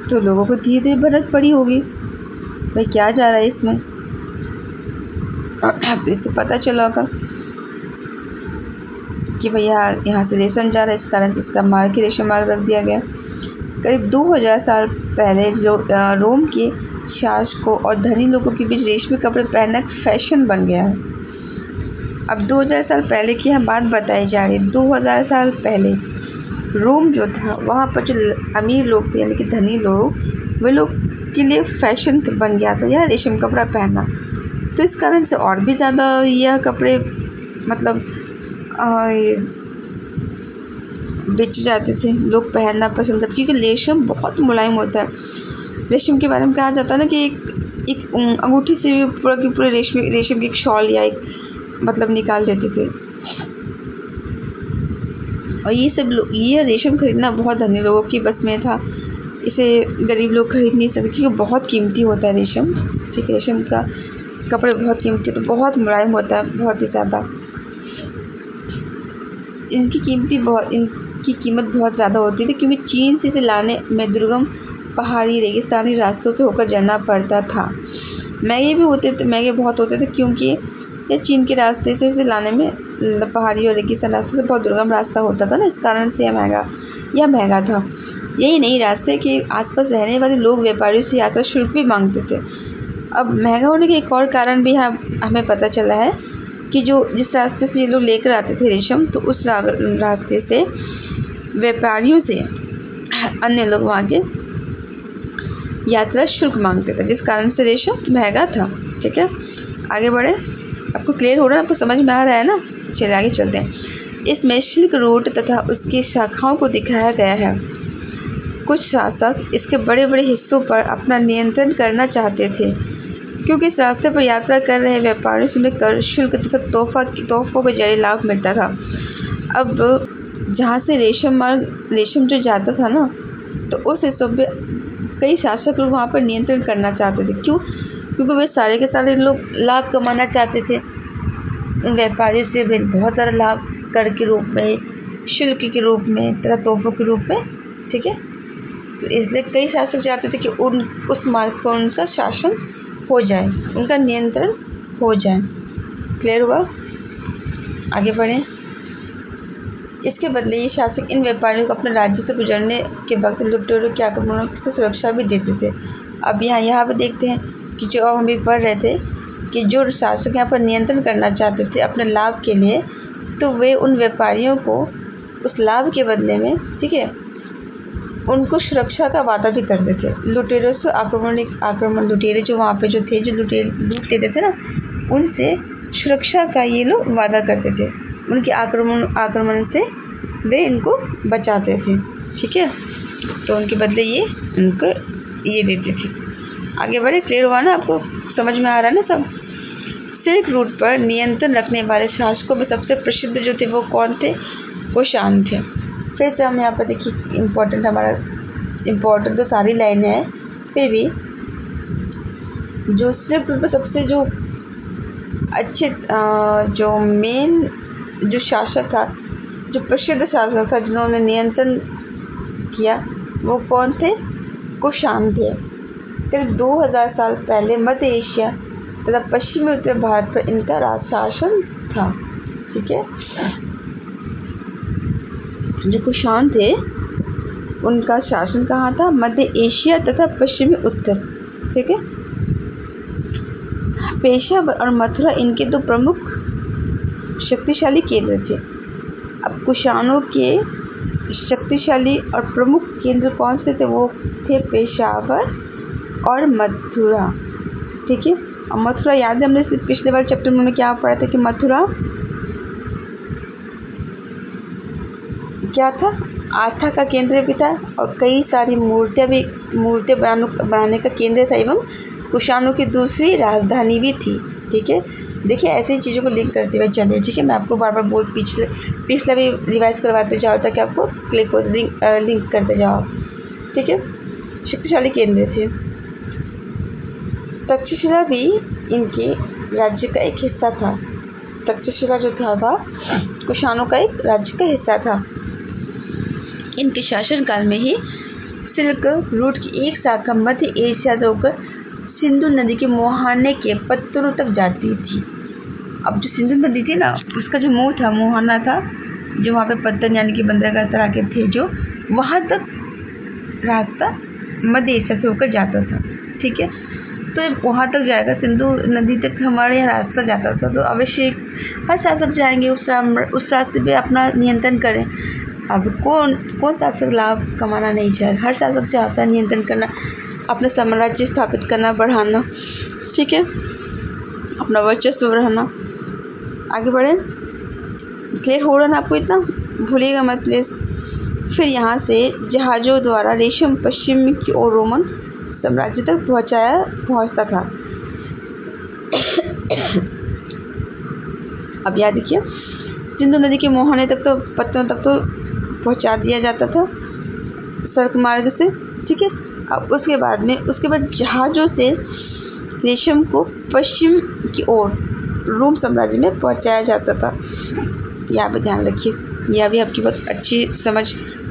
तो लोगों को धीरे धीरे भनक पड़ी होगी भाई क्या जा रहा है इसमें। इससे पता चला होगा कि भैया यहाँ से रेशम जा रहा है, इस कारण इसका मार्ग ही रेशम मार्ग रख दिया गया। करीब 2000 साल पहले रोम के शासकों और धनी लोगों के बीच रेशमी कपड़े पहनना फैशन बन गया है। अब 2000 साल पहले की यहाँ बात बताई जा रही है। 2000 साल पहले रोम जो था, वहाँ पर जो अमीर लोग थे यानी कि धनी लोग, वे लोग के लिए फैशन बन गया था यह रेशम कपड़ा पहनना। तो इस कारण से और भी ज़्यादा यह कपड़े मतलब बेचे जाते थे, लोग पहनना पसंद करते, क्योंकि रेशम बहुत मुलायम होता है। रेशम के बारे में कहा जाता है ना कि एक अंगूठी से पूरा की पूरे रेशम की एक शॉल या एक मतलब निकाल देते थे। और ये रेशम खरीदना बहुत धनी लोगों की बस में था, इसे गरीब लोग खरीद नहीं सकते क्योंकि बहुत कीमती होता है रेशम। ठीक है, रेशम का कपड़े बहुत कीमती, तो बहुत मुलायम होता है, बहुत ही ज़्यादा। इनकी कीमत बहुत ज़्यादा होती थी क्योंकि चीन से इसे लाने में दुर्गम पहाड़ी रेगिस्तानी रास्तों से होकर जाना पड़ता था। महंगे बहुत होते थे क्योंकि ये चीन के रास्ते से इसे लाने में पहाड़ी और रेगिस्तान रास्ते से बहुत दुर्गम रास्ता होता था ना, इस कारण से यह महंगा था। यही नहीं, रास्ते के आसपास रहने वाले लोग व्यापारियों से यात्रा शुल्क भी मांगते थे। अब महंगा होने का एक और कारण भी हमें पता चला है कि जिस रास्ते से ये लोग लेकर आते थे रेशम, तो उस रास्ते से व्यापारियों से अन्य लोग वहाँ के यात्रा शुल्क मांगते थे, जिस कारण से रेशम महंगा था। ठीक है, आगे बढ़े। आपको क्लियर हो रहा है? आपको समझ में आ रहा है ना? चलिए आगे चलते हैं। इसमें सिल्क रूट तथा उसकी शाखाओं को दिखाया गया है। कुछ शासक इसके बड़े बड़े हिस्सों पर अपना नियंत्रण करना चाहते थे क्योंकि इस रास्ते पर यात्रा कर रहे व्यापारियों से कर, शुल्क तथा तोहफों के जरिए लाभ मिलता था। अब जहाँ से रेशम जो जाता था ना, तो उस हिस्सों पे कई शासक लोग वहाँ पर नियंत्रण करना चाहते थे। क्यों? क्योंकि वे सारे के सारे लोग लाभ कमाना चाहते थे व्यापारी से, वे बहुत सारा लाभ कर के रूप में, शुल्क के रूप में तथा तोहफों के रूप में। ठीक है, तो इसलिए कई शासक चाहते थे कि उस मार्ग पर उनका शासन हो जाए, उनका नियंत्रण हो जाए। क्लियर हुआ? आगे बढ़ें। इसके बदले ये शासक इन व्यापारियों को अपने राज्य से गुजरने के वक्त लुटेरों के आक्रमणों से सुरक्षा भी देते थे। अब यहाँ पर देखते हैं कि जो अब हम भी पढ़ रहे थे कि जो शासक यहाँ पर नियंत्रण करना चाहते थे अपने लाभ के लिए, तो वे उन व्यापारियों को उस लाभ के बदले में, ठीक है, उनको सुरक्षा का वादा भी करते थे। लुटेरों से आक्रमण लुटेरे जो वहाँ पे जो थे, जो लूट लेते थे ना, उनसे सुरक्षा का ये लोग वादा करते थे। उनके आक्रमण से वे इनको बचाते थे, ठीक है। तो उनके बदले ये उनको ये देते थे। आगे बढ़े। क्लियर हुआ ना? आपको समझ में आ रहा है ना सब? सिल्क रूट पर नियंत्रण रखने वाले शासकों में सबसे प्रसिद्ध जो थे वो कौन थे? कुषाण थे। फिर से हम यहाँ पर देखिए इम्पोर्टेंट तो सारी लाइन है, फिर भी जो सिल्क रूट पर सबसे जो अच्छे जो मेन जो शासक था, जो प्रसिद्ध शासक था जिन्होंने नियंत्रण किया, वो कौन थे? कुषाण थे। फिर 2000 साल पहले मध्य एशिया तथा पश्चिमी उत्तर भारत पर इनका राज शासन था, ठीक है। जो कुषाण थे उनका शासन कहाँ था? मध्य एशिया तथा पश्चिमी उत्तर, ठीक है। पेशावर और मथुरा इनके दो प्रमुख शक्तिशाली केंद्र थे। अब कुषाणों के शक्तिशाली और प्रमुख केंद्र कौन से थे? वो थे पेशावर और मथुरा, ठीक है। और मथुरा याद है, हमने पिछले बार चैप्टर में क्या पढ़ा था कि मथुरा क्या था? आस्था का केंद्र भी था और कई सारी मूर्तियाँ बनाने का केंद्र था, एवं कुषाणों की दूसरी राजधानी भी थी, ठीक है। देखिए ऐसी चीज़ों को लिंक करते हुए चलिए, ठीक है। मैं आपको बार बार पिछला भी रिवाइज करवाते जाओ ताकि आपको लिंक करते जाओ, ठीक है। शक्तिशाली केंद्र थे। तक्षशिला भी इनके राज्य का एक हिस्सा था। तक्षशिला जो था वह कुषाणों का एक राज्य का हिस्सा था। इनके शासनकाल में ही सिल्क रूट की एक शाखा मध्य एशिया से होकर सिंधु नदी के मुहाने के पत्थरों तक जाती थी। अब जो सिंधु नदी थी ना, उसका जो मुंह था, मुहाना था, जो वहाँ पे पत्थर यानी कि बंदरगाह तरह के थे, जो वहाँ तक रास्ता मध्य एशिया से होकर जाता था, ठीक है। तो जब वहाँ तक जाएगा, सिंधु नदी तक हमारे यहाँ रास्ता जाता था, तो अवश्य हर शासक जाएंगे उस रास्ते पे अपना नियंत्रण करें। अब कौन शासक लाभ कमाना नहीं चाहे? हर शासक चाहता है नियंत्रण करना, अपना साम्राज्य स्थापित करना, बढ़ाना, ठीक है, अपना वर्चस्व बढ़ाना। आगे बढ़े। क्लियर हो रहा ना आपको? इतना भूलिएगा मत प्लीज। फिर यहाँ से जहाज़ों द्वारा रेशम पश्चिम की ओर रोमन साम्राज्य तक पहुँचता था। अब याद देखिए, सिंधु नदी के मुहाने तक तो पत्तों तक तो पहुँचा दिया जाता था सड़क मार्ग से, ठीक है। अब उसके बाद जहाज़ों से रेशम को पश्चिम की ओर रोम साम्राज्य में पहुँचाया जाता था। यहाँ पे ध्यान रखिए, यह भी आपकी बहुत अच्छी समझ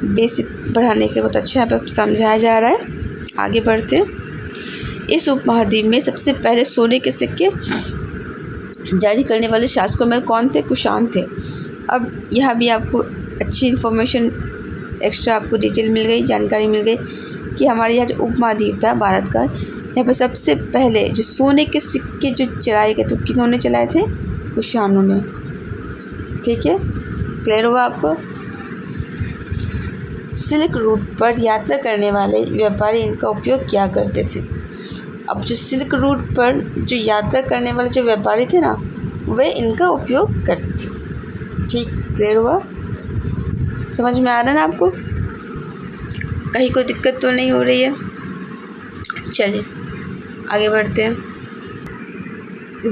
बेसिक बढ़ाने के बहुत अच्छा यहाँ पर समझाया जा रहा है। आगे बढ़ते। इस उपमहाद्वीप में सबसे पहले सोने के सिक्के जारी करने वाले शासकों में कौन थे? कुषाण थे। अब यहाँ भी आपको अच्छी इन्फॉर्मेशन एक्स्ट्रा आपको डिटेल मिल गई, जानकारी मिल गई कि हमारे यहाँ जो उपमहाद्वीप था भारत का, यहाँ पर सबसे पहले जो सोने के सिक्के जो चलाए गए, तो किन्होंने चलाए थे? कुषाणों ने, ठीक है। क्लियर हुआ आपको? सिल्क रूट पर यात्रा करने वाले व्यापारी इनका उपयोग क्या करते थे? अब जो सिल्क रूट पर जो यात्रा करने वाले जो व्यापारी थे ना, वे इनका उपयोग करते थे, ठीक। क्लियर हुआ? समझ में आ रहा है ना आपको? कहीं कोई दिक्कत तो नहीं हो रही है? चलिए आगे बढ़ते हैं।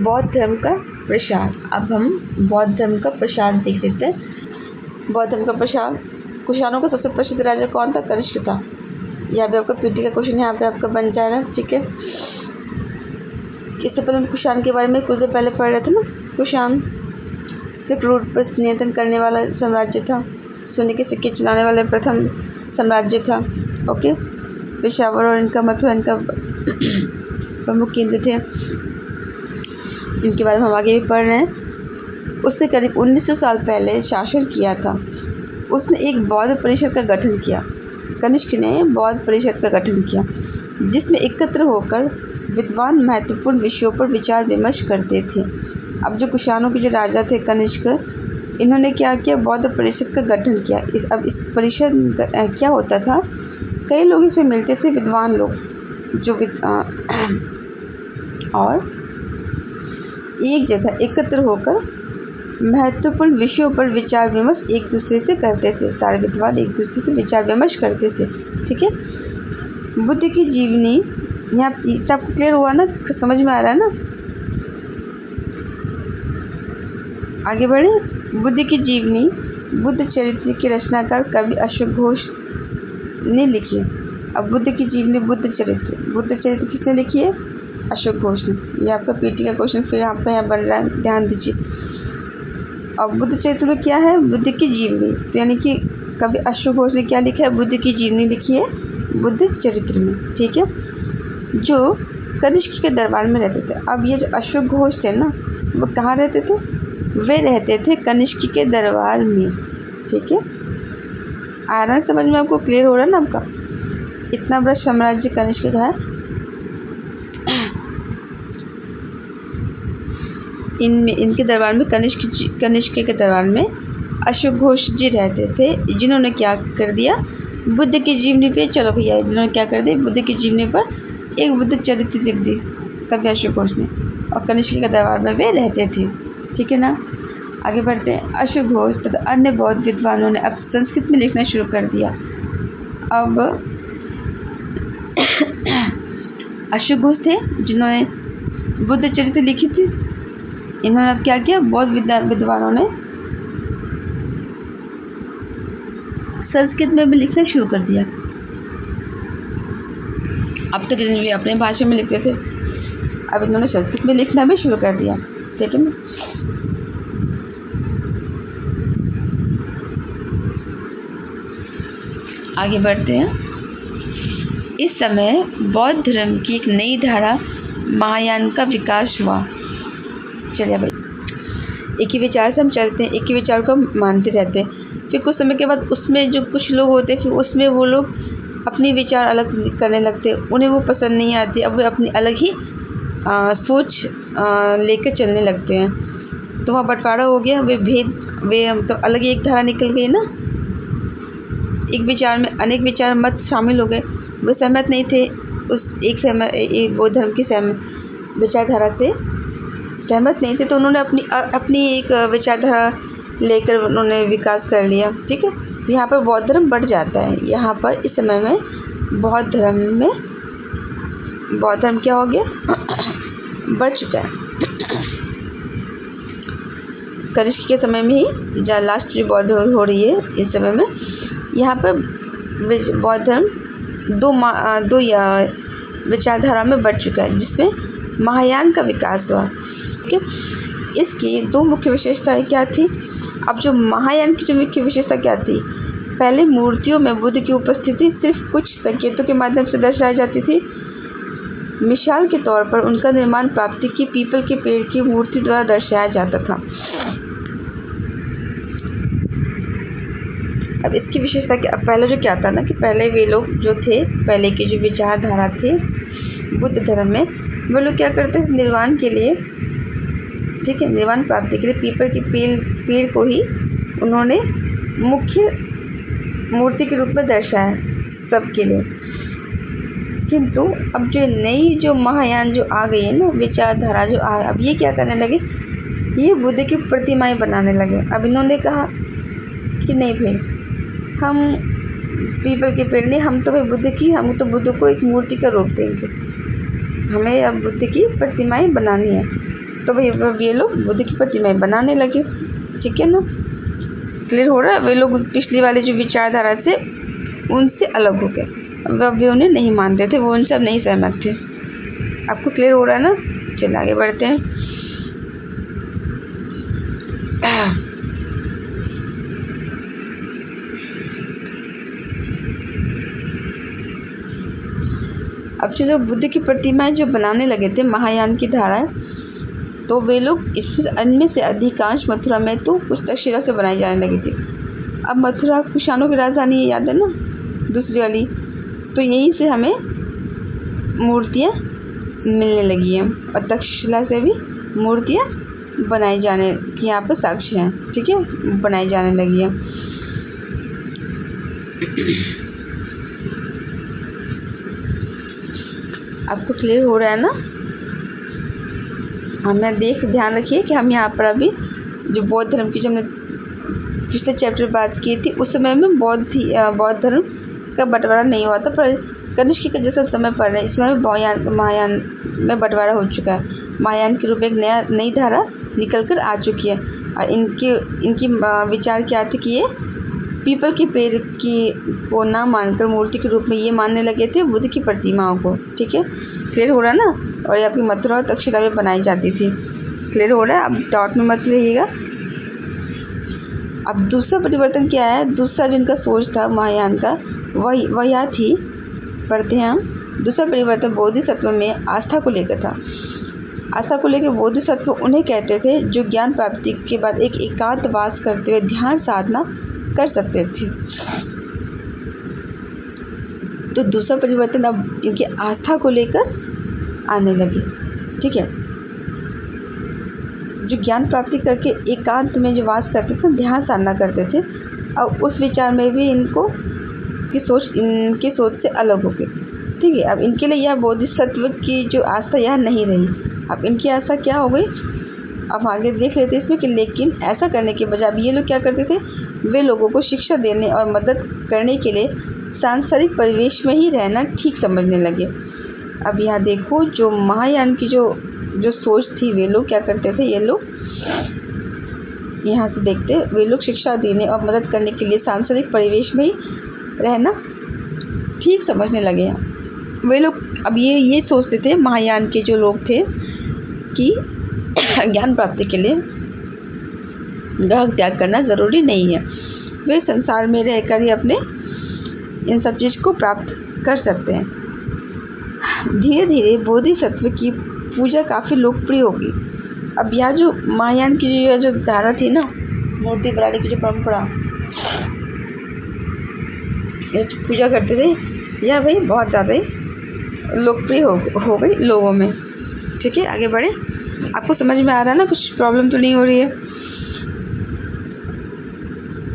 बौद्ध धर्म का प्रसार। अब हम बौद्ध धर्म का प्रसार देख लेते हैं। बौद्ध धर्म का प्रसार। कुषाणों का सबसे प्रसिद्ध राजा कौन था? कनिष्क था। यहाँ पे आपका पीटी का क्वेश्चन यहाँ पे आपका बन जाएगा, ठीक है। इससे पहले कुषाण के बारे में कुछ देर पहले पढ़ रहे थे ना। कुषाण सिल्क रूट पर नियंत्रण करने वाला साम्राज्य था। सोने के सिक्के चलाने वाले प्रथम साम्राज्य था, ओके। पेशावर और इनका मथुरा इनका प्रमुख केंद्र थे। इनके बारे में हम आगे भी पढ़ रहे हैं। उसने करीब 1900 साल पहले शासन किया था। उसने एक बौद्ध परिषद का गठन किया। कनिष्क ने बौद्ध परिषद का गठन किया जिसमें एकत्र होकर विद्वान महत्वपूर्ण विषयों पर विचार विमर्श करते थे। अब जो कुषाणों के जो राजा थे कनिष्क, इन्होंने क्या किया, बौद्ध परिषद का गठन किया। इस परिषद में क्या होता था, कई लोग इसमें मिलते थे, विद्वान लोग जो और एक जगह एकत्र होकर महत्वपूर्ण विषयों पर विचार विमर्श एक दूसरे से करते थे। सारे विद्वान एक दूसरे से विचार विमर्श करते थे। ठीक है, बुद्ध की जीवनी यहाँ सबको क्लियर हुआ ना, समझ में आ रहा है ना। आगे बढ़े। बुद्ध की जीवनी, बुद्ध चरित्र की रचनाकार कवि अशोक घोष ने लिखी। अब बुद्ध की जीवनी, बुद्ध चरित्र किसने लिखी है, अशोक घोष ने। ये आपका पीटी का क्वेश्चन फिर आपका यहाँ बन रहा है, ध्यान दीजिए। अब बुद्ध चरित्र में क्या है, बुद्ध की जीवनी, तो यानी कि कवि अशोक घोष ने क्या लिखा है, बुद्ध की जीवनी लिखी है बुद्ध चरित्र में। ठीक है, जो कनिष्क के दरबार में रहते थे। अब ये जो अशोक घोष थे ना, वो कहाँ रहते थे, वे रहते थे कनिष्क के दरबार में। ठीक है, आ रहा है समझ में, आपको क्लियर हो रहा है ना आपका, इतना बड़ा साम्राज्य कनिष्क का है। इनके दरबार में, कनिष्क के दरबार में अशोक घोष जी रहते थे, जिन्होंने क्या कर दिया, बुद्ध की जीवनी पे, चलो भैया, जिन्होंने क्या कर दिया, बुद्ध की जीवनी पर एक बुद्ध चरित्र लिख दी कवि अशोक घोष ने, और कनिष्क के दरबार में वे रहते थे। ठीक है ना, आगे बढ़ते हैं। अशोक घोष तथा अन्य बौद्ध विद्वानों ने अब संस्कृत में लिखना शुरू कर दिया। अब अशोक घोष थे जिन्होंने बुद्ध चरित्र लिखी थी, इन्होंने अब क्या किया, बौद्ध विद्वानों ने संस्कृत में भी लिखना शुरू कर दिया। अब तक इन्होंने अपने भाषा में लिखते थे, अब इन्होंने संस्कृत में लिखना भी शुरू कर दिया। ठीक है ना, आगे बढ़ते हैं। इस समय बौद्ध धर्म की एक नई धारा महायान का विकास हुआ। चलिए भाई, एक ही विचार से हम चलते हैं, एक ही विचार को हम मानते रहते हैं। फिर कुछ समय के बाद उसमें जो कुछ लोग होते हैं, फिर उसमें वो लोग अपनी विचार अलग करने लगते हैं, उन्हें वो पसंद नहीं आती, अब वे अपनी अलग ही सोच लेकर चलने लगते हैं। तो वहाँ बंटवारा हो गया, वे तो अलग ही एक धारा निकल गई ना। एक विचार में अनेक विचार मत शामिल हो गए, वे सहमत नहीं थे उस एक बौद्ध धर्म की विचारधारा से सहमत नहीं थे, तो उन्होंने अपनी एक विचारधारा लेकर उन्होंने विकास कर लिया। ठीक है, यहाँ पर बौद्ध धर्म बढ़ जाता है। यहाँ पर इस समय में बौद्ध धर्म क्या हो गया, बढ़ चुका है। कनिष्क के समय में ही लास्ट जो बौद्ध हो रही है इस समय में, यहाँ पर बौद्ध धर्म दो विचारधारा में बढ़ चुका है, जिसमें महायान का विकास हुआ। ठीक है, इसकी दो मुख्य विशेषताएं क्या थी। अब जो महायान की जो मुख्य विशेषता क्या थी, पहले मूर्तियों में बुद्ध की उपस्थिति सिर्फ कुछ संकेतों के माध्यम से दर्शाई जाती थी। मिसाल के तौर पर उनका निर्माण प्राप्ति की पीपल के पेड़ की मूर्ति द्वारा दर्शाया जाता था। अब इसकी विशेषता पहले जो क्या था ना, कि पहले वे लोग जो थे, पहले की जो विचारधारा थी बुद्ध धर्म में, वो लोग क्या करते थे, निर्वाण के लिए, ठीक है, निर्वाण प्राप्ति के लिए पीपल के पेड़ को ही उन्होंने मुख्य मूर्ति के रूप में दर्शाया सबके लिए। किंतु अब जो नई जो महायान जो आ गई है ना, विचारधारा जो अब ये क्या करने लगे, ये बुद्ध की प्रतिमाएं बनाने लगे। अब इन्होंने कहा कि नहीं भाई, हम पीपल के पेड़ नहीं, हम तो भाई हम तो बुद्ध को एक मूर्ति का रूप देंगे, हमें अब बुद्ध की प्रतिमाएं बनानी है। तो भाई ये लोग बुद्ध की प्रतिमाएं बनाने लगे। ठीक है ना, क्लियर हो रहा है। वे लोग पिछली वाली जो विचारधारा से उनसे अलग हो गए, वे उन्हें नहीं मानते थे, वो उनसे अब नहीं सहमत थे। आपको क्लियर हो रहा है ना। चलिए आगे बढ़ते हैं। अब जो बुद्ध की प्रतिमाएं जो बनाने लगे थे, महायान की धारा, तो वे लोग इनमें से अधिकांश मथुरा में तो कुछ तक्षशिला से बनाई जाने लगी थी। अब मथुरा कुषाणों की राजधानी है, याद है ना, दूसरी वाली। तो यहीं से हमें मूर्तियाँ मिलने लगी हैं और तक्षशिला से भी मूर्तियाँ बनाई जाने की यहाँ पर साक्ष्य हैं, ठीक है, बनाई जाने लगी है। आपको क्लियर हो रहा है ना? हमें ध्यान रखिए कि हम यहाँ पर अभी जो बौद्ध धर्म की जो हमने पिछले चैप्टर में बात की थी, उस समय में बौद्ध धर्म का बंटवारा नहीं हुआ था, पर कनिष्क का जैसा समय पड़ रहा है इसमें महायान में बंटवारा हो चुका है। महायान के रूप में एक नई धारा निकल कर आ चुकी है और इनकी विचार क्या थे कि ये पीपल के पेड़ को ना मानकर मूर्ति के रूप में ये मानने लगे थे बुद्ध की प्रतिमाओं को, ठीक है, क्लियर हो रहा है ना? और ये अपनी मथुरा और तक्षशिला में बनाई जाती थी, क्लियर हो रहा है? अब डॉट में मत रहिएगा। अब दूसरा परिवर्तन क्या है? दूसरा जिनका सोच था महायान का वह यह थी, पढ़ते हैं हम। दूसरा परिवर्तन बोधिसत्व में आस्था को लेकर था। आस्था को लेकर बोधिसत्व उन्हें कहते थे जो ज्ञान प्राप्ति के बाद एक एकांतवास करते हुए ध्यान साधना कर सकते थे। तो दूसरा परिवर्तन अब इनके आस्था को लेकर आने लगे, ठीक है। जो ज्ञान प्राप्ति करके एकांत में जो वास करते थे, ध्यान साधना करते थे, अब उस विचार में भी इनकी सोच से अलग हो गई, ठीक है। अब इनके लिए यह बोधिसत्व की जो आस्था यह नहीं रही। अब इनकी आस्था क्या हो गई, अब आगे देख लेते हैं इसमें कि लेकिन ऐसा करने के बजाय अब ये लोग क्या करते थे, वे लोगों को शिक्षा देने और मदद करने के लिए सांसारिक परिवेश में ही रहना ठीक समझने लगे। अब यहाँ देखो, जो महायान की जो सोच थी, वे लोग क्या करते थे, ये लोग यहाँ से देखते, वे लोग शिक्षा देने और मदद करने के लिए सांसारिक परिवेश में ही रहना ठीक समझने लगे। वे लोग अब ये सोचते थे, महायान के जो लोग थे, कि ज्ञान प्राप्ति के लिए ग्रह त्याग करना ज़रूरी नहीं है, वे संसार में रहकर ही अपने इन सब चीज़ को प्राप्त कर सकते हैं। धीरे धीरे बोधिसत्व की पूजा काफ़ी लोकप्रिय होगी। अब यह जो महायान की जो धारा थी ना, मूर्ति बनाने की जो परंपरा, पूजा करते थे, यह भाई बहुत ज़्यादा ही लोकप्रिय हो गई लोगों में, ठीक है। आगे बढ़े, आपको समझ में आ रहा है ना, कुछ प्रॉब्लम तो नहीं हो रही है?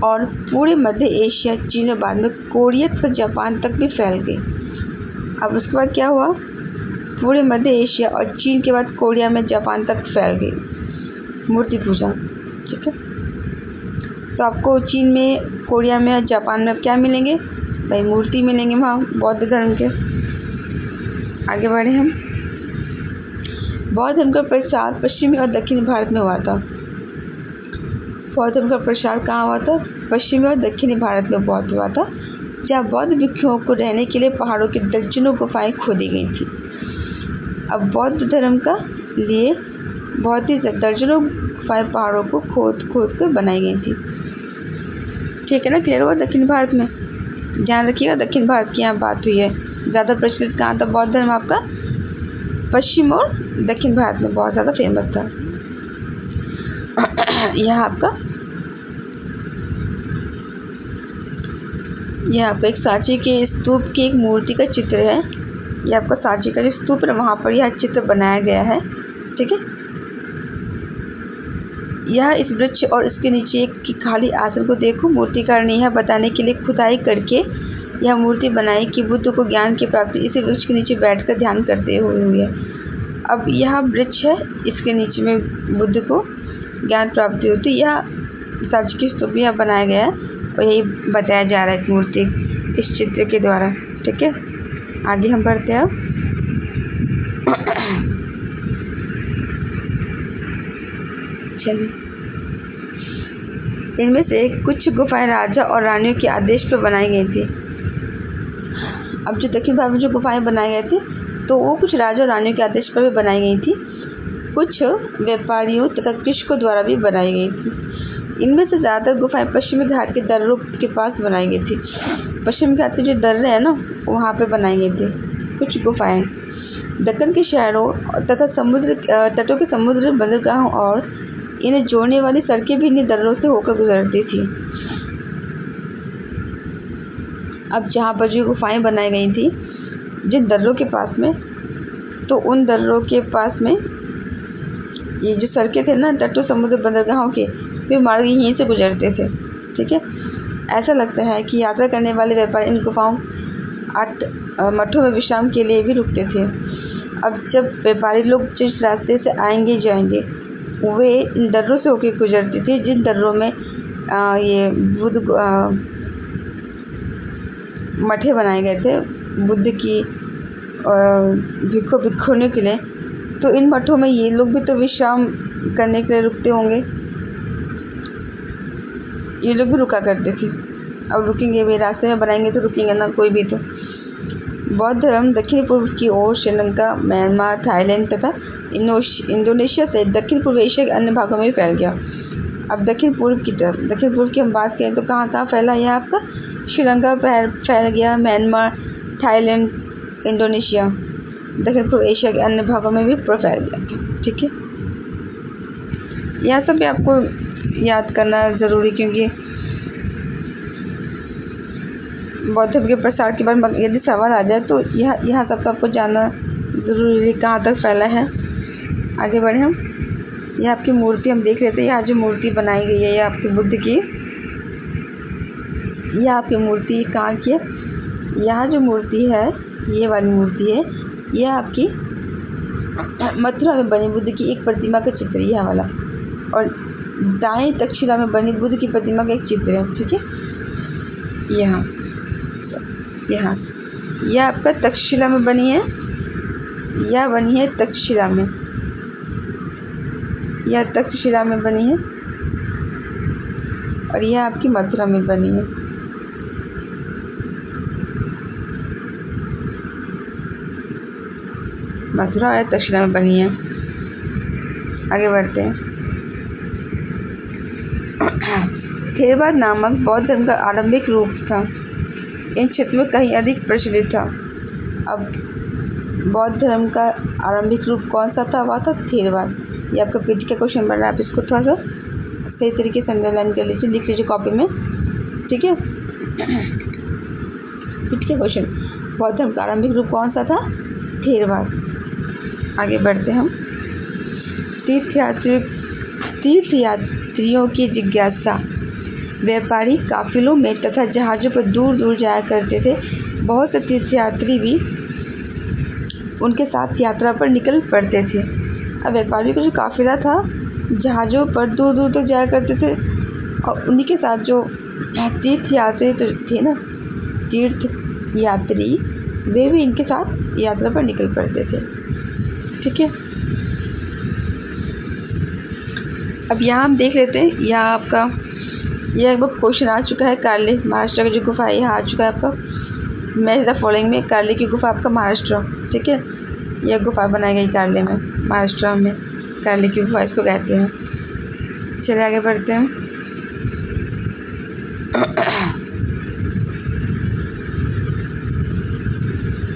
और पूरे मध्य एशिया, चीन और बाद में कोरिया तथा जापान तक भी फैल गई। अब उसके बाद क्या हुआ, पूरे मध्य एशिया और चीन के बाद कोरिया में, जापान तक फैल गई मूर्ति पूजा, ठीक है। तो आपको चीन में, कोरिया में और जापान में क्या मिलेंगे भाई? मूर्ति मिलेंगे वहाँ बौद्ध धर्म के। आगे बढ़े हम। बौद्ध धर्म का प्रचार पश्चिमी और दक्षिणी भारत में हुआ था। बौद्ध धर्म का प्रसार कहाँ हुआ था? पश्चिमी और दक्षिणी भारत में बहुत हुआ था, जहाँ बौद्ध भिक्षुओं को रहने के लिए पहाड़ों की दर्जनों गुफाएं खोदी गई थी। अब बौद्ध धर्म का लिए बहुत ही दर्जनों गुफाएं पहाड़ों को खोद कर बनाई गई थी, ठीक है ना? क्लियर हुआ? दक्षिण भारत में ध्यान रखिएगा, दक्षिण भारत की यहाँ बात हुई है। ज़्यादा प्रचलित कहाँ था बौद्ध धर्म आपका? पश्चिम और दक्षिण भारत में बहुत ज़्यादा फेमस था। यह आपका एक सांची के स्तूप की एक मूर्ति का चित्र है। यह आपका सांची का जो स्तूप है, वहाँ पर यह चित्र बनाया गया है, ठीक है। यह इस वृक्ष और इसके नीचे एक खाली आसन को देखो। मूर्तिकार ने यह बताने के लिए खुदाई करके यह मूर्ति बनाई कि बुद्ध को ज्ञान की प्राप्ति इसी वृक्ष के नीचे बैठकर ध्यान करते हुए हुई है। अब यह वृक्ष है, इसके नीचे में बुद्ध को ज्ञान प्राप्ति होती है। यह सांची की स्तूप यह बनाया गया है और यही बताया जा रहा है मूर्ति इस चित्र के द्वारा, ठीक है। आगे हम बढ़ते हैं। चलिए, इनमें से कुछ गुफाएं राजा और रानियों के आदेश पर बनाई गई थी। अब जो दक्षिण भारत में जो गुफाएं बनाई गई थी, तो वो कुछ राजा और रानियों के आदेश पर भी बनाई गई थी, कुछ व्यापारियों तथा कृषकों द्वारा भी बनाई गई थी। इनमें से ज़्यादातर गुफाएं पश्चिमी घाट के दर्रों के पास बनाई गई थी। पश्चिमी घाट के जो दर्रे हैं ना, वहाँ पे बनाई गई थी कुछ गुफाएं। दक्कन के शहरों तथा समुद्र तटों के समुद्र बंदरगाहों और इन्हें जोड़ने वाली सड़कें भी इन्हीं दर्रों से होकर गुजरती थी। अब जहाँ पर जो गुफाएं बनाई गई थी जिन दर्रों के पास में, तो उन दर्रों के पास में ये जो सड़कें थे ना तटों समुद्र बंदरगाहों के, वे मार्ग यहीं से गुजरते थे। ठीक है, ऐसा लगता है कि यात्रा करने वाले व्यापारी इन गुफाओं मठों में विश्राम के लिए भी रुकते थे। अब जब व्यापारी लोग जिस रास्ते से आएंगे जाएंगे वे इन दर्रों से होकर गुजरते थे जिन दर्रों में ये बुद्ध मठे बनाए गए थे बुद्ध की भिक्षुणियों के लिए। तो इन मठों में ये लोग भी तो विश्राम करने के लिए रुकते होंगे, ये लोग भी रुका करते थे। अब रुकेंगे वे, रास्ते में बनाएंगे तो रुकेंगे ना कोई भी। तो बौद्ध धर्म दक्षिण पूर्व की ओर श्रीलंका, म्यांमार, थाईलैंड तथा इंडोनेशिया से दक्षिण पूर्व एशिया के अन्य भागों में भी फैल गया। अब दक्षिण पूर्व की तरफ, दक्षिण पूर्व की हम बात करें तो कहाँ कहाँ फैला यह आपका? श्रीलंका फैल गया, म्यांमार, थाईलैंड, इंडोनेशिया, दक्षिण पूर्व एशिया के अन्य भागों में भी फैल गया। ठीक है, यह सब भी आपको याद करना ज़रूरी, क्योंकि बौद्ध धर्म के प्रसार के बारे में यदि सवाल आ जाए तो यह सब तो आपको जानना ज़रूरी है, कहाँ तक फैला है। आगे बढ़े हम। यह आपकी मूर्ति हम देख लेते हैं। यहाँ जो मूर्ति बनाई गई है यह आपकी बुद्ध की, यह आपकी मूर्ति कहाँ की है? यहाँ जो मूर्ति है ये वाली मूर्ति है, यह आपकी मथुरा में बनी बुद्ध की एक प्रतिमा का चित्र, यह वाला, और दाएं तक्षशिला में बनी बुद्ध की प्रतिमा का एक चित्र है। ठीक है, यहाँ यह आपका तक्षशिला में बनी है, यह बनी है तक्षशिला में, यह तक्षशिला में बनी है, और यह आपकी मथुरा में बनी है। मथुरा और तक्षशिला में बनी है। आगे बढ़ते हैं। थेरवाद नामक बौद्ध धर्म का आरंभिक रूप था, इन क्षेत्रों में कहीं अधिक प्रचलित था। अब बौद्ध धर्म का आरंभिक रूप कौन सा था? वह था थेरवाद। ये आपका पीटी का क्वेश्चन बन रहा है, आप इसको थोड़ा सा सही तरीके से अंडरलाइन कर लीजिए, लिख लीजिए कॉपी में। ठीक है, पीटी का क्वेश्चन, बौद्ध धर्म का आरंभिक रूप कौन सा था? थेरवाद। आगे बढ़ते हम। तीर्थयात्रियों की जिज्ञासा। व्यापारी काफिलों में तथा जहाज़ों पर दूर दूर जाया करते थे। बहुत से तीर्थयात्री भी उनके साथ यात्रा पर निकल पड़ते थे। अब व्यापारियों का जो काफिला था जहाज़ों पर दूर दूर तक जाया करते थे, और उन्हीं के साथ जो तीर्थयात्री थे ना, तीर्थयात्री, वे भी इनके साथ यात्रा पर निकल पड़ते थे। ठीक है, अब यहाँ हम देख लेते हैं। यहाँ आपका यह एक बार क्वेश्चन आ चुका है। कार्ले महाराष्ट्र की जो गुफा है यहाँ आ चुका है आपका। मैच द फॉलोइंग में कार्ले की गुफा आपका महाराष्ट्र। ठीक है, यह गुफा बनाई गई कार्ले में, महाराष्ट्र में कार्ले की गुफा इसको कहते हैं। चलिए आगे बढ़ते हैं।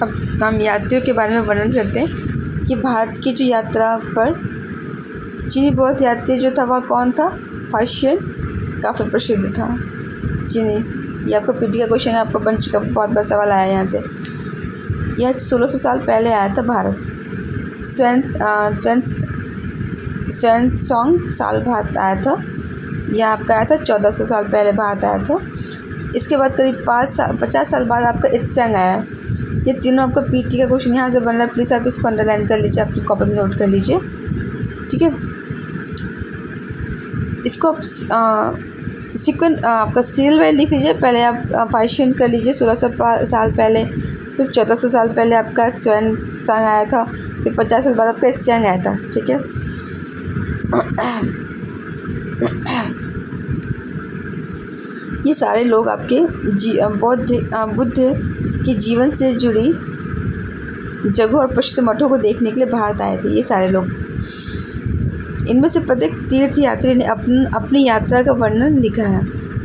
अब हम यात्रियों के बारे में वर्णन करते हैं कि भारत की जो यात्रा पर चीनी बौद्ध यात्री जो था वह कौन था? फाशियन, काफ़ी प्रसिद्ध था चीनी। ये आपका पीटी का क्वेश्चन है, आपको बन चुका, बहुत बड़ा सवाल आया यहाँ से। यह 1600 साल पहले आया था भारत। सॉन्ग साल भारत आया था। यह आपका आया था 1400 साल पहले भारत आया था। इसके बाद करीब 50 साल बाद आपका इत्संग आया। ये तीनों आपका पीटी का क्वेश्चन यहाँ से बन रहा है। प्लीज़ आप इसको अंडरलाइन कर लीजिए, आपकी कॉपी में नोट कर लीजिए। ठीक है, इसको सीक्वेंस आपका सीरियल वाइज लिख लीजिए। पहले आप फाशियन कर लीजिए 1600 साल पहले, फिर 1400 साल पहले आपका सॉन्ग आया था, फिर 50 साल बाद आपका इत्संग आया था। ठीक है, ये सारे लोग आपके बुद्ध के जीवन से जुड़ी जगहों और प्रसिद्ध मठों को देखने के लिए भारत आए थे। ये सारे लोग, इनमें से प्रत्येक तीर्थ यात्री ने अपनी यात्रा का वर्णन लिखा है।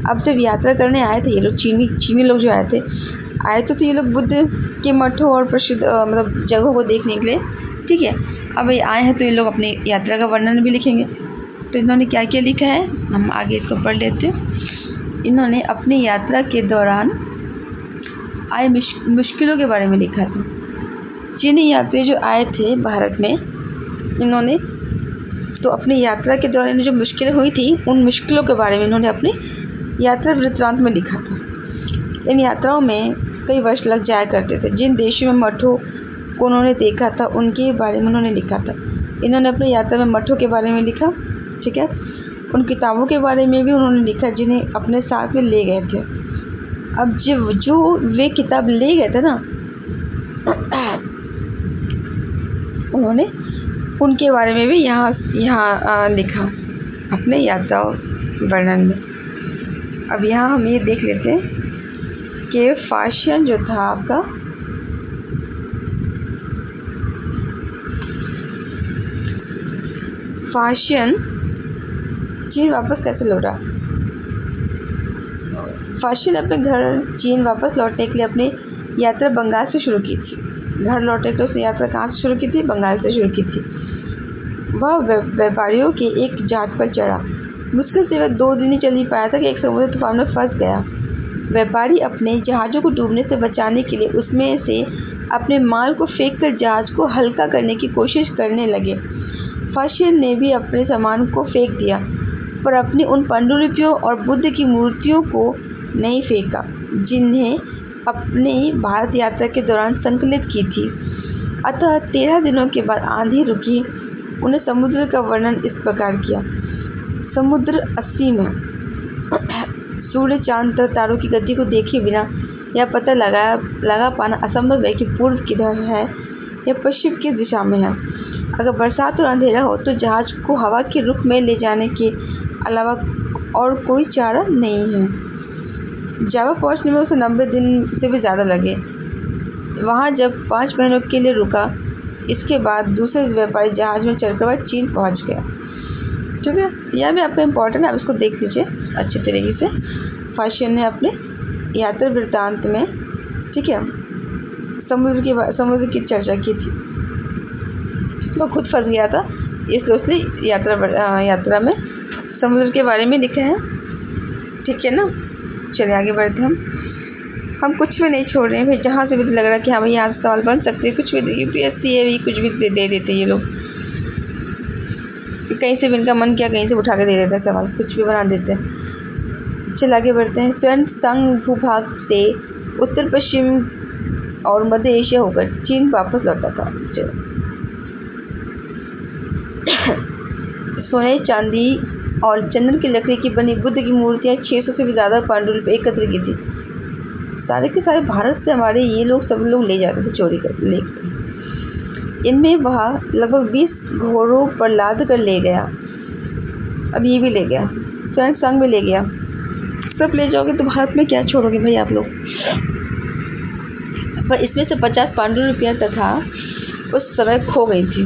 अब जब यात्रा करने आए थे ये लोग, चीनी लोग जो आए थे, आए तो थे ये लोग बुद्ध के मठों और प्रसिद्ध मतलब जगहों को देखने के लिए, ठीक है। अब ये आए हैं तो ये लोग अपनी यात्रा का वर्णन भी लिखेंगे। तो इन्होंने क्या क्या लिखा है, हम आगे इसको पढ़ लेते हैं। इन्होंने अपनी यात्रा के दौरान आए मुश्किलों के बारे में लिखा था। चीनी यात्री जो आए थे भारत में, इन्होंने तो अपनी यात्रा के दौरान जो मुश्किलें हुई थी उन मुश्किलों के बारे में इन्होंने अपनी यात्रा वृत्तांत में लिखा था। इन यात्राओं में कई वर्ष लग जाया करते थे। जिन देशों में मठों को उन्होंने देखा था उनके बारे में उन्होंने लिखा था। इन्होंने अपनी यात्रा में मठों के बारे में लिखा, ठीक है। उन किताबों के बारे में भी उन्होंने लिखा जिन्हें अपने साथ में ले गए थे। अब जो वे किताब ले गए थे ना, उन्होंने उनके बारे में भी यहाँ लिखा अपने यात्रा वर्णन में। अब यहाँ हम ये देख लेते हैं कि फाशियन जो था आपका, फाशियन चीन वापस कैसे लौटा। फाशियन अपने घर चीन वापस लौटने के लिए अपनी यात्रा बंगाल से शुरू की थी। घर लौटे तो उसने यात्रा कहाँ से शुरू की थी, बंगाल से शुरू की थी। वह व्यापारियों के एक जहाज पर चढ़ा। मुश्किल से वह 2 दिन ही चल ही पाया था कि एक समुद्र तूफान में फंस गया। व्यापारी अपने जहाज़ों को डूबने से बचाने के लिए उसमें से अपने माल को फेंककर जहाज को हल्का करने की कोशिश करने लगे। फाशियन ने भी अपने सामान को फेंक दिया, पर अपनी उन पांडुलिपियों और बुद्ध की मूर्तियों को नहीं फेंका जिन्हें अपनी भारत यात्रा के दौरान संकलित की थी। अतः 13 दिनों के बाद आंधी रुकी। उन्हें समुद्र का वर्णन इस प्रकार किया। समुद्र असीम है। सूर्य, चांद, तारों की गति को देखे बिना यह पता लगा पाना असंभव है कि पूर्व किधर है या पश्चिम किस दिशा में है। अगर बरसात और अंधेरा हो तो जहाज को हवा के रुख में ले जाने के अलावा और कोई चारा नहीं है। जावा पहुंचने में उसे 90 दिन से भी ज़्यादा लगे। वहां जब 5 महीनों के लिए रुका, इसके बाद दूसरे व्यापारी जहाज में चढ़कर वह चीन पहुंच गया। ठीक है, यह भी आपका इम्पोर्टेंट है, आप इसको देख लीजिए अच्छे तरीके से। फाशियन ने अपने यात्रा वृत्तांत में, ठीक है, समुद्र की चर्चा की थी। वो खुद फंस गया था, इसलिए उसने यात्रा में समुद्र के बारे में लिखा है। ठीक है ना, चलिए आगे बढ़ते हैं। हम कुछ भी नहीं छोड़ रहे हैं भाई, जहाँ से भी लग रहा है कि हाँ भाई यहाँ से सवाल बन सकते हैं, कुछ भी यूपीएससी है, कुछ भी दे देते हैं ये लोग। कहीं से भी इनका मन किया कहीं से उठा के दे देता है सवाल, कुछ भी बना देते हैं। चल आगे बढ़ते हैं। स्वयं संघ भूभाग से उत्तर पश्चिम और मध्य एशिया होकर चीन वापस लौटा था। सोने, चांदी और चंदन की लकड़ी की बनी बुद्ध की मूर्तियाँ 600 से भी ज़्यादा पांडुलिपि एकत्र की थी। सारे के सारे भारत से हमारे ये लोग सब लोग ले जाते थे चोरी कर लेकर। इनमें वह लगभग 20 घोड़ों पर लाद कर ले गया। अब ये भी ले गया, स्वयं संग में ले गया। सब ले जाओगे तो भारत में क्या छोड़ोगे भाई आप लोग। पर इसमें से 50 पांडुलिपियां तथा उस समय खो गई थी।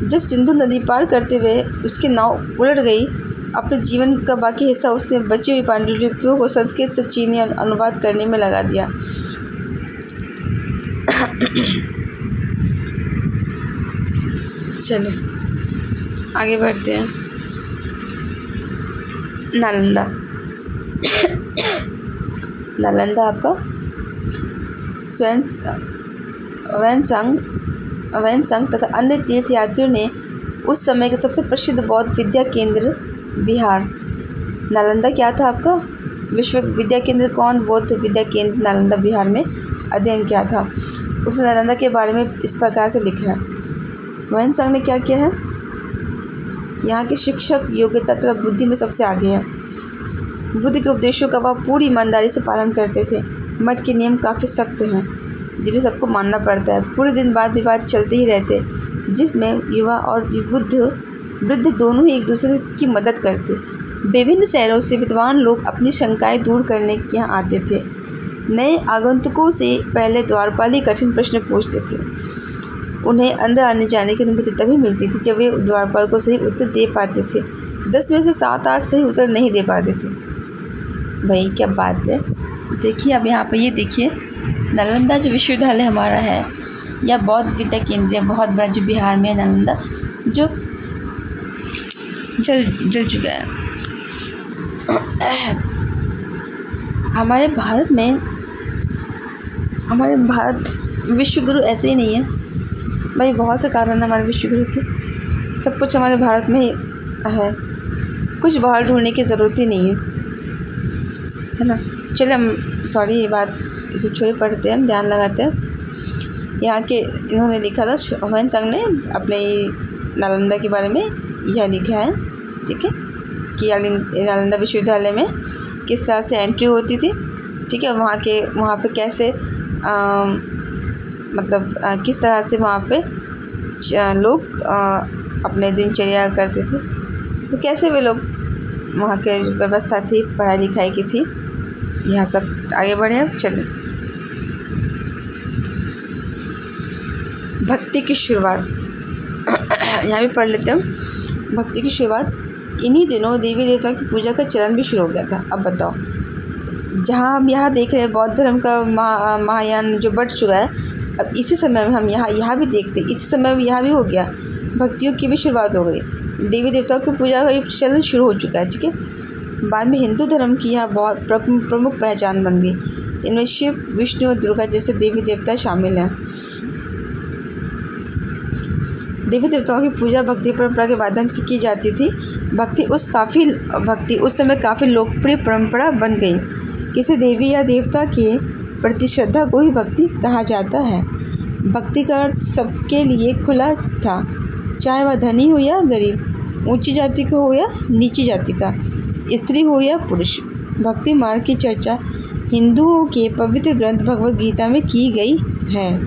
जब सिंधु नदी पार करते हुए उसकी नाव उलट गई, अपने जीवन का बाकी हिस्सा उसने बची हुई पांडुलिपियों को संस्कृत से चीनी अनुवाद करने में लगा दिया। चलो आगे बढ़ते हैं। नालंदा। नालंदा आपका वैनसंग तथा अन्य तीर्थ यात्रियों ने उस समय का सबसे प्रसिद्ध बौद्ध विद्या केंद्र बिहार। नालंदा क्या था आपका, विश्व विद्या केंद्र कौन, बौद्ध विद्या केंद्र नालंदा बिहार में अध्ययन किया था। उसने नालंदा के बारे में इस प्रकार से लिखा है। वैनसंग ने क्या किया है, यहाँ के शिक्षक योग्यता तथा बुद्धि में सबसे आगे है। बुद्ध के उपदेशों का वह पूरी ईमानदारी से पालन करते थे। मठ के नियम काफ़ी सख्त हैं जिन्हें सबको मानना पड़ता है। पूरे दिन वाद विवाद चलते ही रहते, जिसमें युवा और वृद्ध दोनों ही एक दूसरे की मदद करते। विभिन्न शहरों से विद्वान लोग अपनी शंकाएं दूर करने के यहाँ आते थे। नए आगंतुकों से पहले द्वारपाली कठिन प्रश्न पूछते थे। उन्हें अंदर आने जाने की अनुमति तभी मिलती थी जब वे द्वारपाल को सही उत्तर दे पाते थे। 10 में से 7-8 सही उत्तर नहीं दे पाते थे। भाई क्या बात है। देखिए अब यहाँ पे ये देखिए नालंदा जो विश्वविद्यालय हमारा है या बौद्ध विद्या केंद्र है बहुत बड़ा जो बिहार में है नालंदा, जो जल चुका है। हमारे भारत विश्व गुरु ऐसे ही नहीं है भाई, बहुत से कारण हमारे विश्व गुरु के, सब कुछ हमारे भारत में ही है, कुछ बाहर ढूंढने की ज़रूरत ही नहीं है ना। चलिए हम सॉरी ये बात इसे छोड़े, पढ़ते हैं, हम ध्यान लगाते हैं। यहाँ के इन्होंने लिखा था ह्वेन त्सांग ने अपने नालंदा के बारे में यह लिखा है, ठीक है, कि नालंदा विश्वविद्यालय में किस तरह से एंट्री होती थी, ठीक है, वहाँ पे कैसे किस तरह से वहाँ पे लोग अपने दिनचर्या करते थे, तो कैसे वे लोग वहाँ के व्यवस्था थी पढ़ाई लिखाई की थी। यहाँ सब आगे बढ़े। अब चलिए भक्ति की शुरुआत यहाँ भी पढ़ लेते हैं। भक्ति की शुरुआत इन्हीं दिनों देवी देवता की पूजा का चलन भी शुरू हो गया था। अब बताओ, जहाँ हम यहाँ देख रहे हैं बौद्ध धर्म का महायान जो बढ़ चुका है, अब इसी समय में हम यहाँ भी देखते हैं, इसी समय में यहाँ भी हो गया, भक्तियों की भी शुरुआत हो गई, देवी देवताओं की पूजा का चलन शुरू हो चुका है, ठीक है। बाद में हिंदू धर्म की यहाँ बहुत प्रमुख पहचान बन गई। इनमें शिव, विष्णु और दुर्गा जैसे देवी देवता शामिल हैं। देवी देवताओं की पूजा भक्ति परंपरा के माध्यम से की जाती थी। भक्ति उस समय काफ़ी लोकप्रिय परंपरा बन गई। किसी देवी या देवता के प्रति श्रद्धा को ही भक्ति कहा जाता है। भक्ति का अर्थ सबके लिए खुला था, चाहे वह धनी हो या गरीब, ऊंची जाति का हो या नीची जाति का, स्त्री हो या पुरुष। भक्ति मार्ग की चर्चा हिंदुओं के पवित्र ग्रंथ भगवद गीता में की गई है।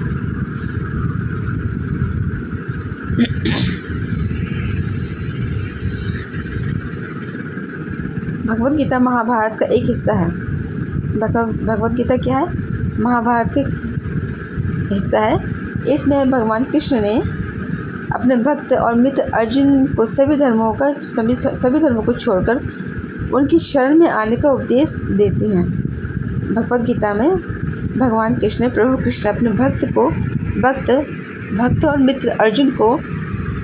भगवद गीता महाभारत का एक हिस्सा है। भगवद गीता क्या है? महाभारत का हिस्सा है। इसमें भगवान कृष्ण ने अपने भक्त और मित्र अर्जुन को सभी धर्मों को छोड़कर उनकी शरण में आने का उपदेश देते हैं। भगवद गीता में भगवान कृष्ण, प्रभु कृष्ण अपने भक्त और मित्र अर्जुन को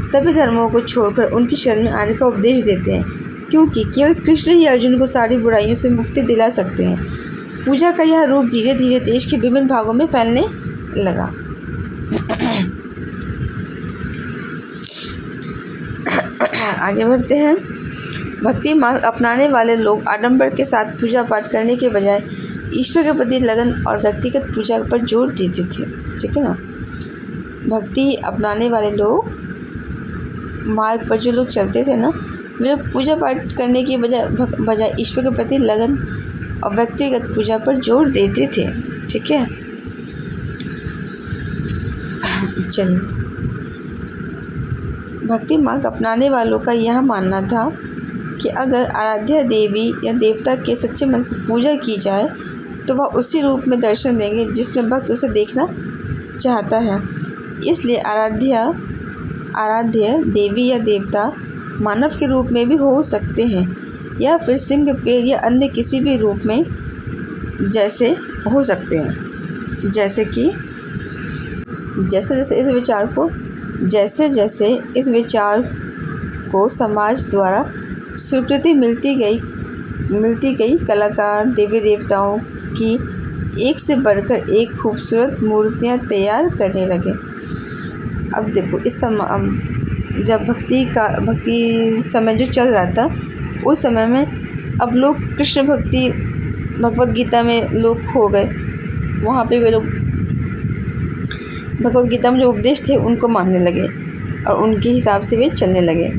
सभी धर्मों को छोड़कर उनकी शरण में आने का उपदेश देते हैं, क्योंकि केवल कृष्ण ही अर्जुन को सारी बुराइयों से मुक्ति दिला सकते हैं। पूजा का यह रूप धीरे धीरे देश के विभिन्न भागों में फैलने लगा। आगे बढ़ते हैं। भक्ति मार्ग अपनाने वाले लोग आडंबर के साथ पूजा पाठ करने के बजाय ईश्वर के प्रति लगन और व्यक्तिगत पूजा पर जोर देते थे, ठीक है ना। भक्ति अपनाने वाले लोग मार्ग पर जो लोग चलते थे ना, वे पूजा पाठ करने के बजाय ईश्वर के प्रति लगन और व्यक्तिगत पूजा पर जोर देते थे, ठीक है। चलिए, भक्ति मार्ग अपनाने वालों का यह मानना था कि अगर आराध्य देवी या देवता के सच्चे मन से पूजा की जाए तो वह उसी रूप में दर्शन देंगे जिसमें भक्त उसे देखना चाहता है। इसलिए आराध्य देवी या देवता मानव के रूप में भी हो सकते हैं, या फिर सिंह, पेड़ या अन्य किसी भी रूप में जैसे हो सकते हैं। जैसे इस विचार को समाज द्वारा स्वीकृति मिलती गई, कलाकार देवी देवताओं की एक से बढ़कर एक खूबसूरत मूर्तियां तैयार करने लगे। अब देखो, जब भक्ति समय जो चल रहा था, उस समय में अब लोग कृष्ण भक्ति भगवद गीता में लोग खो गए। वहाँ पे वे लोग भगवद गीता में जो उपदेश थे उनको मानने लगे और उनके हिसाब से वे चलने लगे।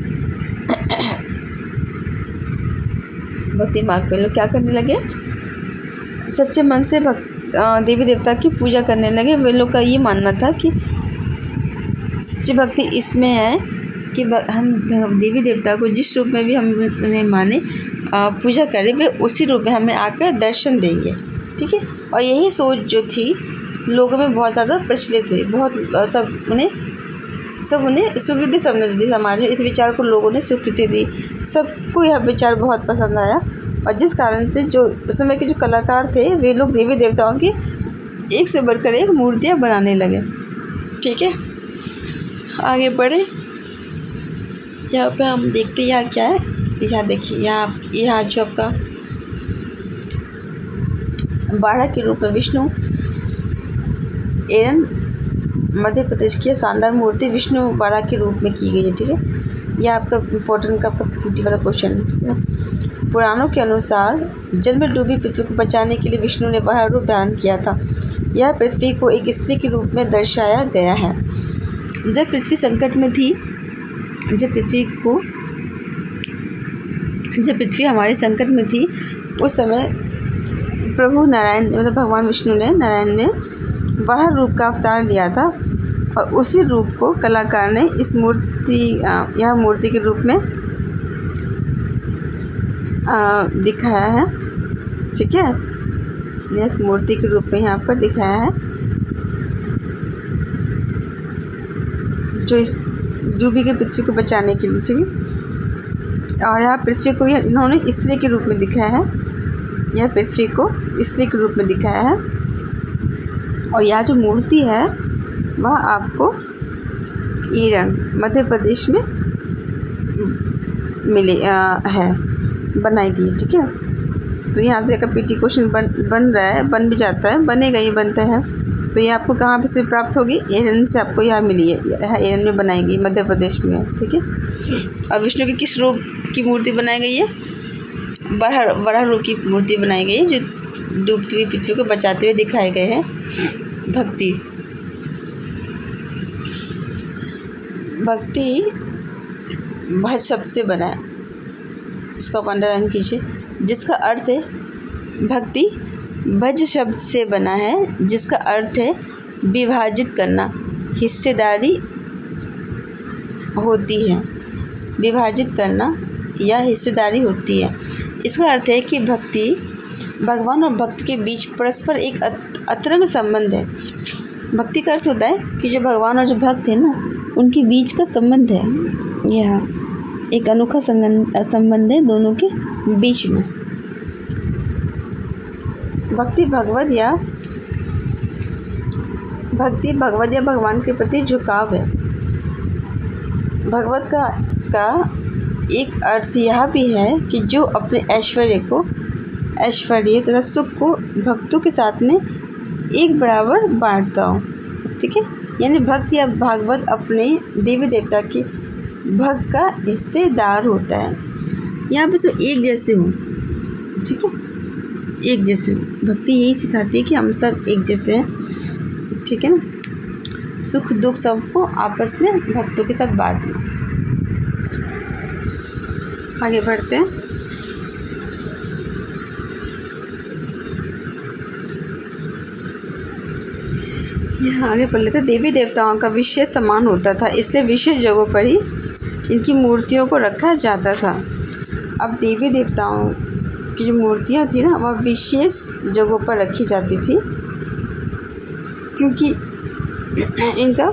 भक्ति मार्ग पे लोग क्या करने लगे? सच्चे मन से देवी देवता की पूजा करने लगे। वे लोग का ये मानना था कि सच्ची भक्ति इसमें है कि हम देवी देवता को जिस रूप में भी हम उन्हें माने, पूजा करें, वे उसी रूप में हमें आकर दर्शन देंगे, ठीक है। और यही सोच जो थी लोगों में बहुत ज़्यादा प्रचलित हुई, सब उन्हें स्वीकृति समझ दी। समाज में इस विचार को लोगों ने स्वीकृति दी, सबको यह विचार बहुत पसंद आया और जिस कारण से जो उस समय के जो कलाकार थे वे लोग देवी देवताओं की एक से बढ़कर एक मूर्तियाँ बनाने लगे। ठीक है, आगे बढ़े। यहाँ पे हम देखते हैं यहाँ क्या है। यहाँ देखिए, यहाँ जो आपका बारह के रूप में विष्णु एरन मध्य प्रदेश की शानदार मूर्ति विष्णु बारह के रूप में की गई है। ठीक है, यह आपका इम्पोर्टेंट का वाला क्वेश्चन है। पुराणों के अनुसार जल में डूबी पृथ्वी को बचाने के लिए विष्णु ने बारह रूप धारण किया था। यह पृथ्वी को एक स्त्री के रूप में दर्शाया गया है। जब पृथ्वी संकट में थी, जब पृथ्वी हमारे संकट में थी, उस समय प्रभु नारायण मतलब भगवान विष्णु ने नारायण ने बारह रूप का अवतार लिया था और उसी रूप को कलाकार ने इस यह मूर्ति के रूप में दिखाया है। ठीक है, इस मूर्ति के रूप में यहाँ पर दिखाया है जो डूबी के पृथ्वी को बचाने के लिए। ठीक है, और यहाँ पृथ्वी को इन्होंने स्त्री के रूप में दिखाया है। यह पृथ्वी को स्त्री के रूप में दिखाया है और यह जो मूर्ति है वह आपको ईरन मध्य प्रदेश में है बनाई गई। ठीक है, तो यहाँ से अगर पीटी क्वेश्चन बन रहा है, बन भी जाता है, बनेगा ही बनता है। तो ये आपको कहाँ पे से प्राप्त होगी? ईरन से आपको यह मिली है, ईरन में बनाई गई, मध्य प्रदेश में। ठीक है, और विष्णु की किस रूप की मूर्ति बनाई गई है? बारह रूप की मूर्ति बनाई गई है जो डूबती हुई पृथ्वी को बचाते हुए दिखाए गए हैं। भक्ति भज शब्द से बना है, इसको आप अंडरलाइन कीजिए, जिसका अर्थ है भक्ति भज शब्द से बना है, जिसका अर्थ है विभाजित करना, हिस्सेदारी होती है, विभाजित करना या हिस्सेदारी होती है। इसका अर्थ है कि भक्ति भगवान और भक्त के बीच परस्पर एक अतरंग संबंध है। भक्ति का अर्थ होता है कि जो भगवान और जो भक्त है ना, उनके बीच का संबंध है, यह एक अनोखा संबंध है दोनों के बीच में। भक्ति भगवत या भगवान के प्रति झुकाव है। भगवत का एक अर्थ यह भी है कि जो अपने ऐश्वर्य तथा सुख को भक्तों के साथ में एक बराबर बांटता हो। ठीक है, यानी भक्त या भागवत अपने देवी देवता के भक्त का हिस्सेदार होता है। यहाँ पे तो एक जैसे हो। ठीक है, एक जैसे भक्ति यही सिखाती है कि हम सब एक जैसे हैं। ठीक है ना, सुख दुख सबको आपस में भक्तों के साथ बांटना। आगे बढ़ते हैं। यहाँ आगे पढ़ लेते हैं। देवी देवताओं का विशेष सम्मान होता था, इसलिए विशेष जगहों पर ही इनकी मूर्तियों को रखा जाता था। अब देवी देवताओं की जो मूर्तियाँ थी ना, वह विशेष जगहों पर रखी जाती थी क्योंकि इनका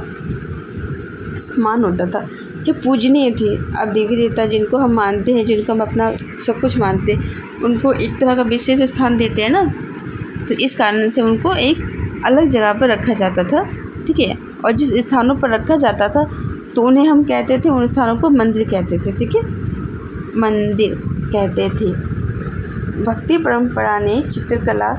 मान होता था, जो पूजनीय थी। अब देवी देवता जिनको हम मानते हैं, जिनको हम अपना सब कुछ मानते हैं, उनको एक तरह का विशेष स्थान देते हैं ना, तो इस कारण से उनको एक अलग जगह पर रखा जाता था। ठीक है, और जिस स्थानों पर रखा जाता था तो उन्हें हम कहते थे, उन स्थानों को मंदिर कहते थे। ठीक है, मंदिर कहते थे। भक्ति परंपरा ने चित्रकला,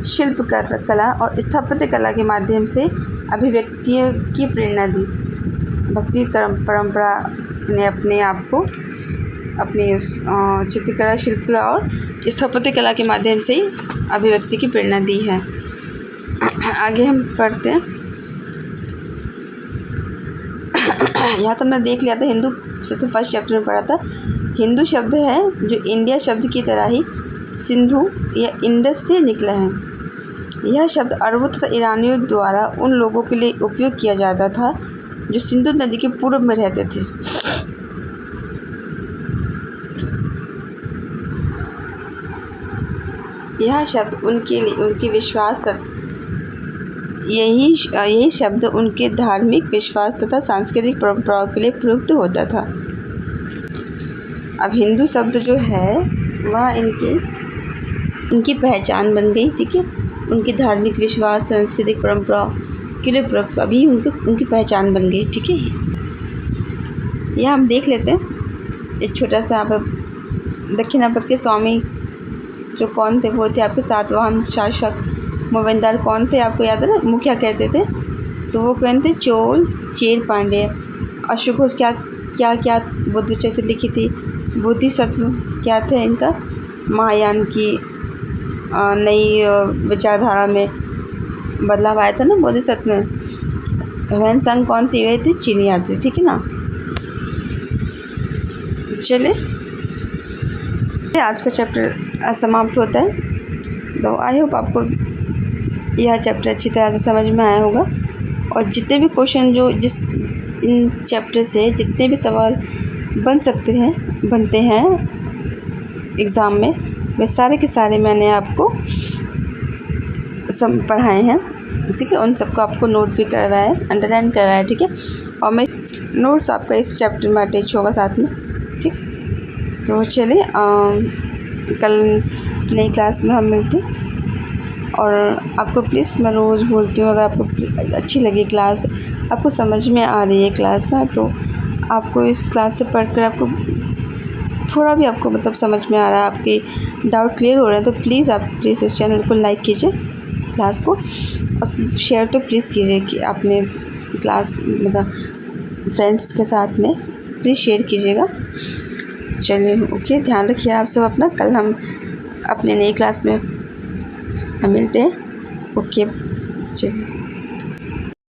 शिल्पकला और स्थापत्य कला के माध्यम से अभिव्यक्ति की प्रेरणा दी। भक्ति परंपरा ने अपने आप को अपनी चित्रकला, शिल्पकला और स्थापत्य कला के माध्यम से अभिव्यक्ति की प्रेरणा दी है। आगे हम पढ़ते हैं। यहाँ तो मैं देख लिया था, हिंदू से फर्स्ट चैप्टर में पढ़ा था। हिंदू शब्द है जो इंडिया शब्द की तरह ही सिंधु या इंडस से निकला है। यह शब्द अरबों तथा ईरानियों द्वारा उन लोगों के लिए उपयोग किया जाता था जो सिंधु नदी के पूर्व में रहते थे। यह शब्द उनके विश्वास यही शब्द उनके धार्मिक विश्वास तथा सांस्कृतिक परंपराओं के लिए प्रयुक्त होता था। अब हिंदू शब्द जो है वह इनके उनकी पहचान बन गई, ठीक है। उनकी धार्मिक विश्वास, सांस्कृतिक परंपरा के लिए अभी उनकी पहचान बन गई, ठीक है। यह हम देख लेते हैं एक छोटा सा। आप दक्षिणापथ के स्वामी जो कौन थे, वो थे आपके सातवाहन शासक मोवेंदार। कौन थे आपको याद है ना, मुखिया कहते थे। तो वो कौन थे? चोल चेर पांड्य। अशोक क्या क्या क्या बुद्ध चरित्र लिखी थी? बोधिसत्व क्या थे इनका? महायान की नई विचारधारा में बदलाव आया था ना बोधिसत्व में। ह्वेनसांग कौन सी हुए थे? चीनी यात्री, ठीक है ना। चले आज का चैप्टर समाप्त होता है। तो आई होप आपको यह चैप्टर अच्छी तरह से समझ में आया होगा। और जितने भी क्वेश्चन इन चैप्टर से जितने भी सवाल बनते हैं एग्ज़ाम में, वे सारे के सारे मैंने आपको पढ़ाए हैं, ठीक है। उन सबको आपको नोट भी करवाया है, अंडरलाइन करवाया है, ठीक है। और मैं नोट्स आपका इस चैप्टर में अटैच होगा साथ में, ठीक। तो चलिए कल नई क्लास में हम मिलते हैं। और आपको प्लीज़ मैं रोज़ बोलती हूँ, अगर आपको अच्छी लगी क्लास, आपको समझ में आ रही है क्लास ना, तो आपको इस क्लास से पढ़कर आपको थोड़ा भी आपको मतलब समझ में आ रहा है, आपके डाउट क्लियर हो रहे हैं, तो प्लीज़ आप इस चैनल को लाइक कीजिए, क्लास को, और शेयर तो प्लीज़ कीजिए कि आपने क्लास मतलब फ्रेंड्स के साथ में प्लीज़ शेयर कीजिएगा। चलिए ओके, ध्यान रखिए आप सब अपना। कल हम अपने नई क्लास में मिलते हैं। ओके चलिए।